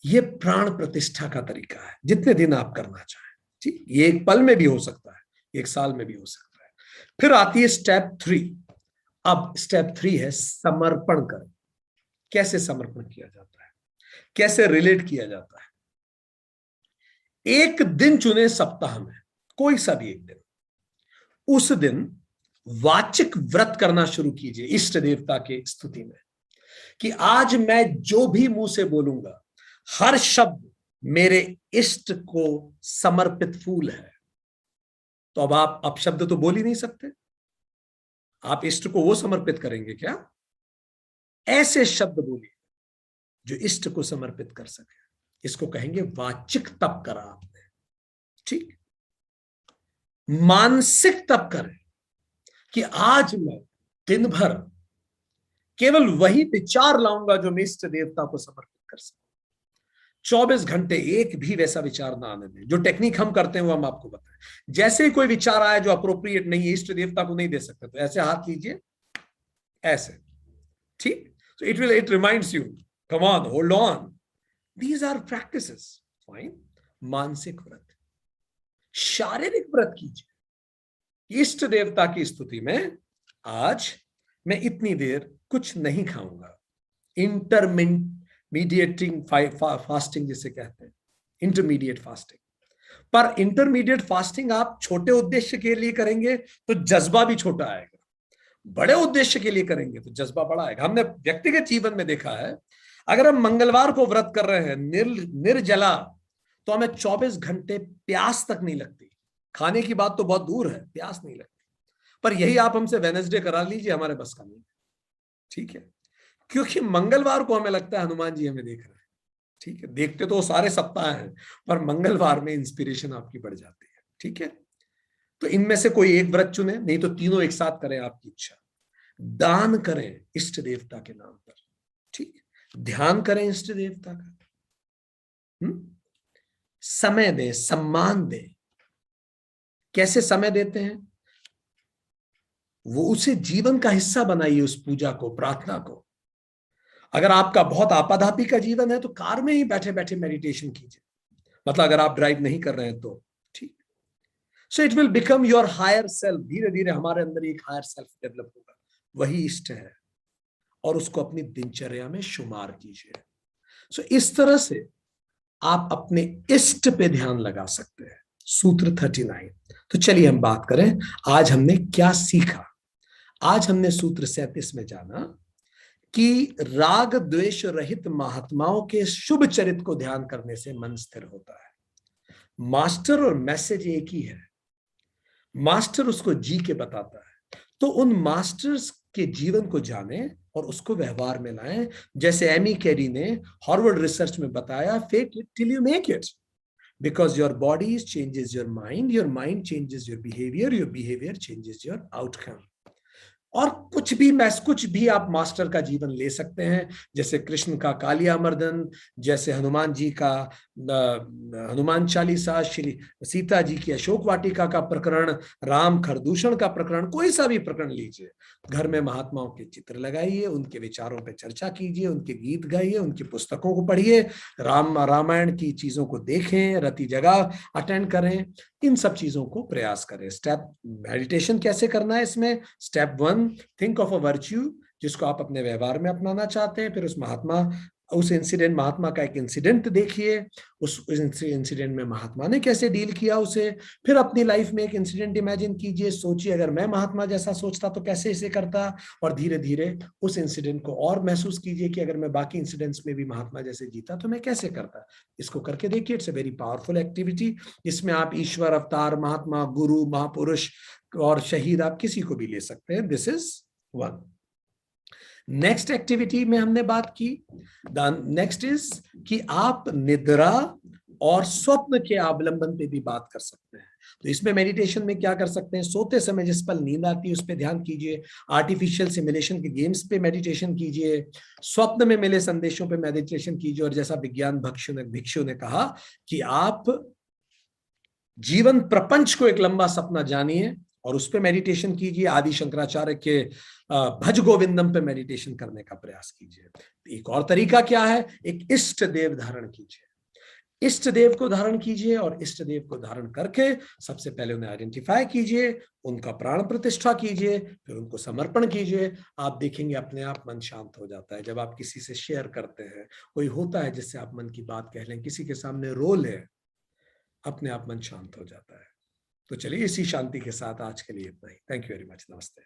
ये प्राण प्रतिष्ठा का तरीका है, जितने दिन आप करना चाहें, ठीक? ये एक पल में भी हो सकता है, एक साल में भी हो सकता है। फिर आती है स्टेप 3। अब स्टेप 3 है समर्पण करें। कैसे समर्पण किया जाता है, कैसे रिलेट किया जाता है? एक दिन चुने सप्ताह में, कोई सा भी एक दिन, उस दिन वाचिक व्रत करना शुरू कीजिए इष्ट देवता के स्तुति में, कि आज मैं जो भी मुंह से बोलूंगा, हर शब्द मेरे इष्ट को समर्पित फूल है। तो अब आप अपशब्द तो बोल ही नहीं सकते, आप इष्ट को वो समर्पित करेंगे क्या? ऐसे शब्द बोलिए जो इष्ट को समर्पित कर सके। इसको कहेंगे वाचिक तप करा आपने, ठीक। मानसिक तप करें कि आज मैं दिन भर केवल वही विचार लाऊंगा जो मैं इष्ट देवता को समर्पित कर सकूं। 24 घंटे एक भी वैसा विचार ना आने दें। जो टेक्निक हम करते हैं वो हम आपको बताएं। जैसे ही कोई विचार आया जो अप्रोप्रिएट नहीं है, इष्ट देवता को नहीं दे सकते, तो ऐसे हाथ लीजिए, ऐसे, ठीक। So it reminds you, come on, hold on. These are practices. Fine. मानसिक व्रत, शारीरिक व्रत कीजिए। इष्ट देवता की स्तुति में आज मैं इतनी देर कुछ नहीं खाऊंगा। इंटरमीडिएटिंग फास्टिंग जिसे कहते हैं, इंटरमीडिएट फास्टिंग। पर इंटरमीडिएट फास्टिंग आप छोटे उद्देश्य के लिए करेंगे तो जज्बा भी छोटा आएगा, बड़े उद्देश्य के लिए करेंगे तो जज्बा बड़ा आएगा। हमने व्यक्तिगत जीवन में देखा है, अगर हम मंगलवार को व्रत कर रहे हैं निर्जला, तो हमें 24 घंटे प्यास तक नहीं लगती। खाने की बात तो बहुत दूर है, प्यास नहीं लगती। पर यही आप हमसे वेडनेसडे करा लीजिए, हमारे बस का नहीं, ठीक है। क्योंकि मंगलवार को हमें लगता है हनुमान जी हमें देख रहे हैं, ठीक है। देखते तो सारे सप्ताह हैं, पर मंगलवार में इंस्पिरेशन आपकी बढ़ जाती है, ठीक है। तो इनमें से कोई एक व्रत चुने, नहीं तो तीनों एक साथ करें, आपकी इच्छा। दान करें इष्ट देवता के नाम पर, ठीक। ध्यान करें इष्ट देवता का, समय दें, सम्मान दें। कैसे समय देते हैं? वो उसे जीवन का हिस्सा बनाइए, उस पूजा को, प्रार्थना को। अगर आपका बहुत आपाधापी का जीवन है तो कार में ही बैठे बैठे मेडिटेशन कीजिए, मतलब अगर आप ड्राइव नहीं कर रहे हैं तो, ठीक। So it will become your higher self. धीरे धीरे हमारे अंदर एक हायर सेल्फ डेवलप होगा, वही इष्ट है, और उसको अपनी दिनचर्या में शुमार कीजिए। सो इस तरह से आप अपने इष्ट पे ध्यान लगा सकते हैं। सूत्र 39। तो चलिए हम बात करें आज हमने क्या सीखा। आज हमने सूत्र 37 में जाना कि राग द्वेष रहित महात्माओं के शुभ चरित्र को ध्यान करने से मन स्थिर होता है। मास्टर और मैसेज एक ही है, मास्टर उसको जी के बताता है। तो उन मास्टर्स के जीवन को जाने और उसको व्यवहार में लाएं। जैसे एमी कैरी ने हार्वर्ड रिसर्च में बताया, fake it till you make it, because your body changes your mind changes your behaviour changes your outcome. और कुछ भी आप मास्टर का जीवन ले सकते हैं, जैसे कृष्ण का कालिया मर्दन, जैसे हनुमान जी का हनुमान चालीसा, श्री सीता जी की अशोक वाटिका का प्रकरण, राम खरदूषण का प्रकरण, कोई सा भी प्रकरण लीजिए। घर में महात्माओं के चित्र लगाइए, उनके विचारों पे चर्चा कीजिए, उनके गीत गाइए, उनकी पुस्तकों को पढ़िए, रामायण की चीजों को देखें, रति जगह अटेंड करें, इन सब चीजों को प्रयास करें। स्टेप मेडिटेशन कैसे करना है इसमें? Step 1, think of a virtue जिसको आप अपने व्यवहार में अपनाना चाहते हैं। फिर महात्मा का एक इंसिडेंट देखिए, उस इंसिडेंट में महात्मा ने कैसे डील किया उसे। फिर अपनी लाइफ में एक इंसिडेंट इमेजिन कीजिए, सोचिए अगर मैं महात्मा जैसा सोचता तो कैसे इसे करता, और धीरे धीरे उस इंसिडेंट को और महसूस कीजिए कि अगर मैं बाकी इंसिडेंट्स में भी महात्मा जैसे जीता तो मैं कैसे करता। इसको करके देखिए, it's a very powerful activity. इसमें आप ईश्वर, अवतार, महात्मा, गुरु, महापुरुष और शहीद आप किसी को भी ले सकते हैं। This is 1। नेक्स्ट एक्टिविटी में हमने बात की, नेक्स्ट इज कि आप निद्रा और स्वप्न के अवलंबन पे भी बात कर सकते हैं। तो इसमें मेडिटेशन में क्या कर सकते हैं? सोते समय जिस पल नींद आती है उस पर ध्यान कीजिए, आर्टिफिशियल सिमुलेशन के गेम्स पे मेडिटेशन कीजिए, स्वप्न में मिले संदेशों पे मेडिटेशन कीजिए, और जैसा विज्ञान भिक्षु ने कहा कि आप जीवन प्रपंच को एक लंबा सपना जानिए और उस पर मेडिटेशन कीजिए। आदि शंकराचार्य के भज गोविंदम पे मेडिटेशन करने का प्रयास कीजिए। एक और तरीका क्या है? एक इष्ट देव धारण कीजिए, इष्ट देव को धारण कीजिए, और इष्ट देव को धारण करके सबसे पहले उन्हें आइडेंटिफाई कीजिए, उनका प्राण प्रतिष्ठा कीजिए, फिर उनको समर्पण कीजिए। आप देखेंगे अपने आप मन शांत हो जाता है। जब आप किसी से शेयर करते हैं, कोई होता है जिससे आप मन की बात कह लें, किसी के सामने रोल है, अपने आप मन शांत हो जाता है। तो चलिए इसी शांति के साथ आज के लिए इतना ही। Thank you very much. नमस्ते।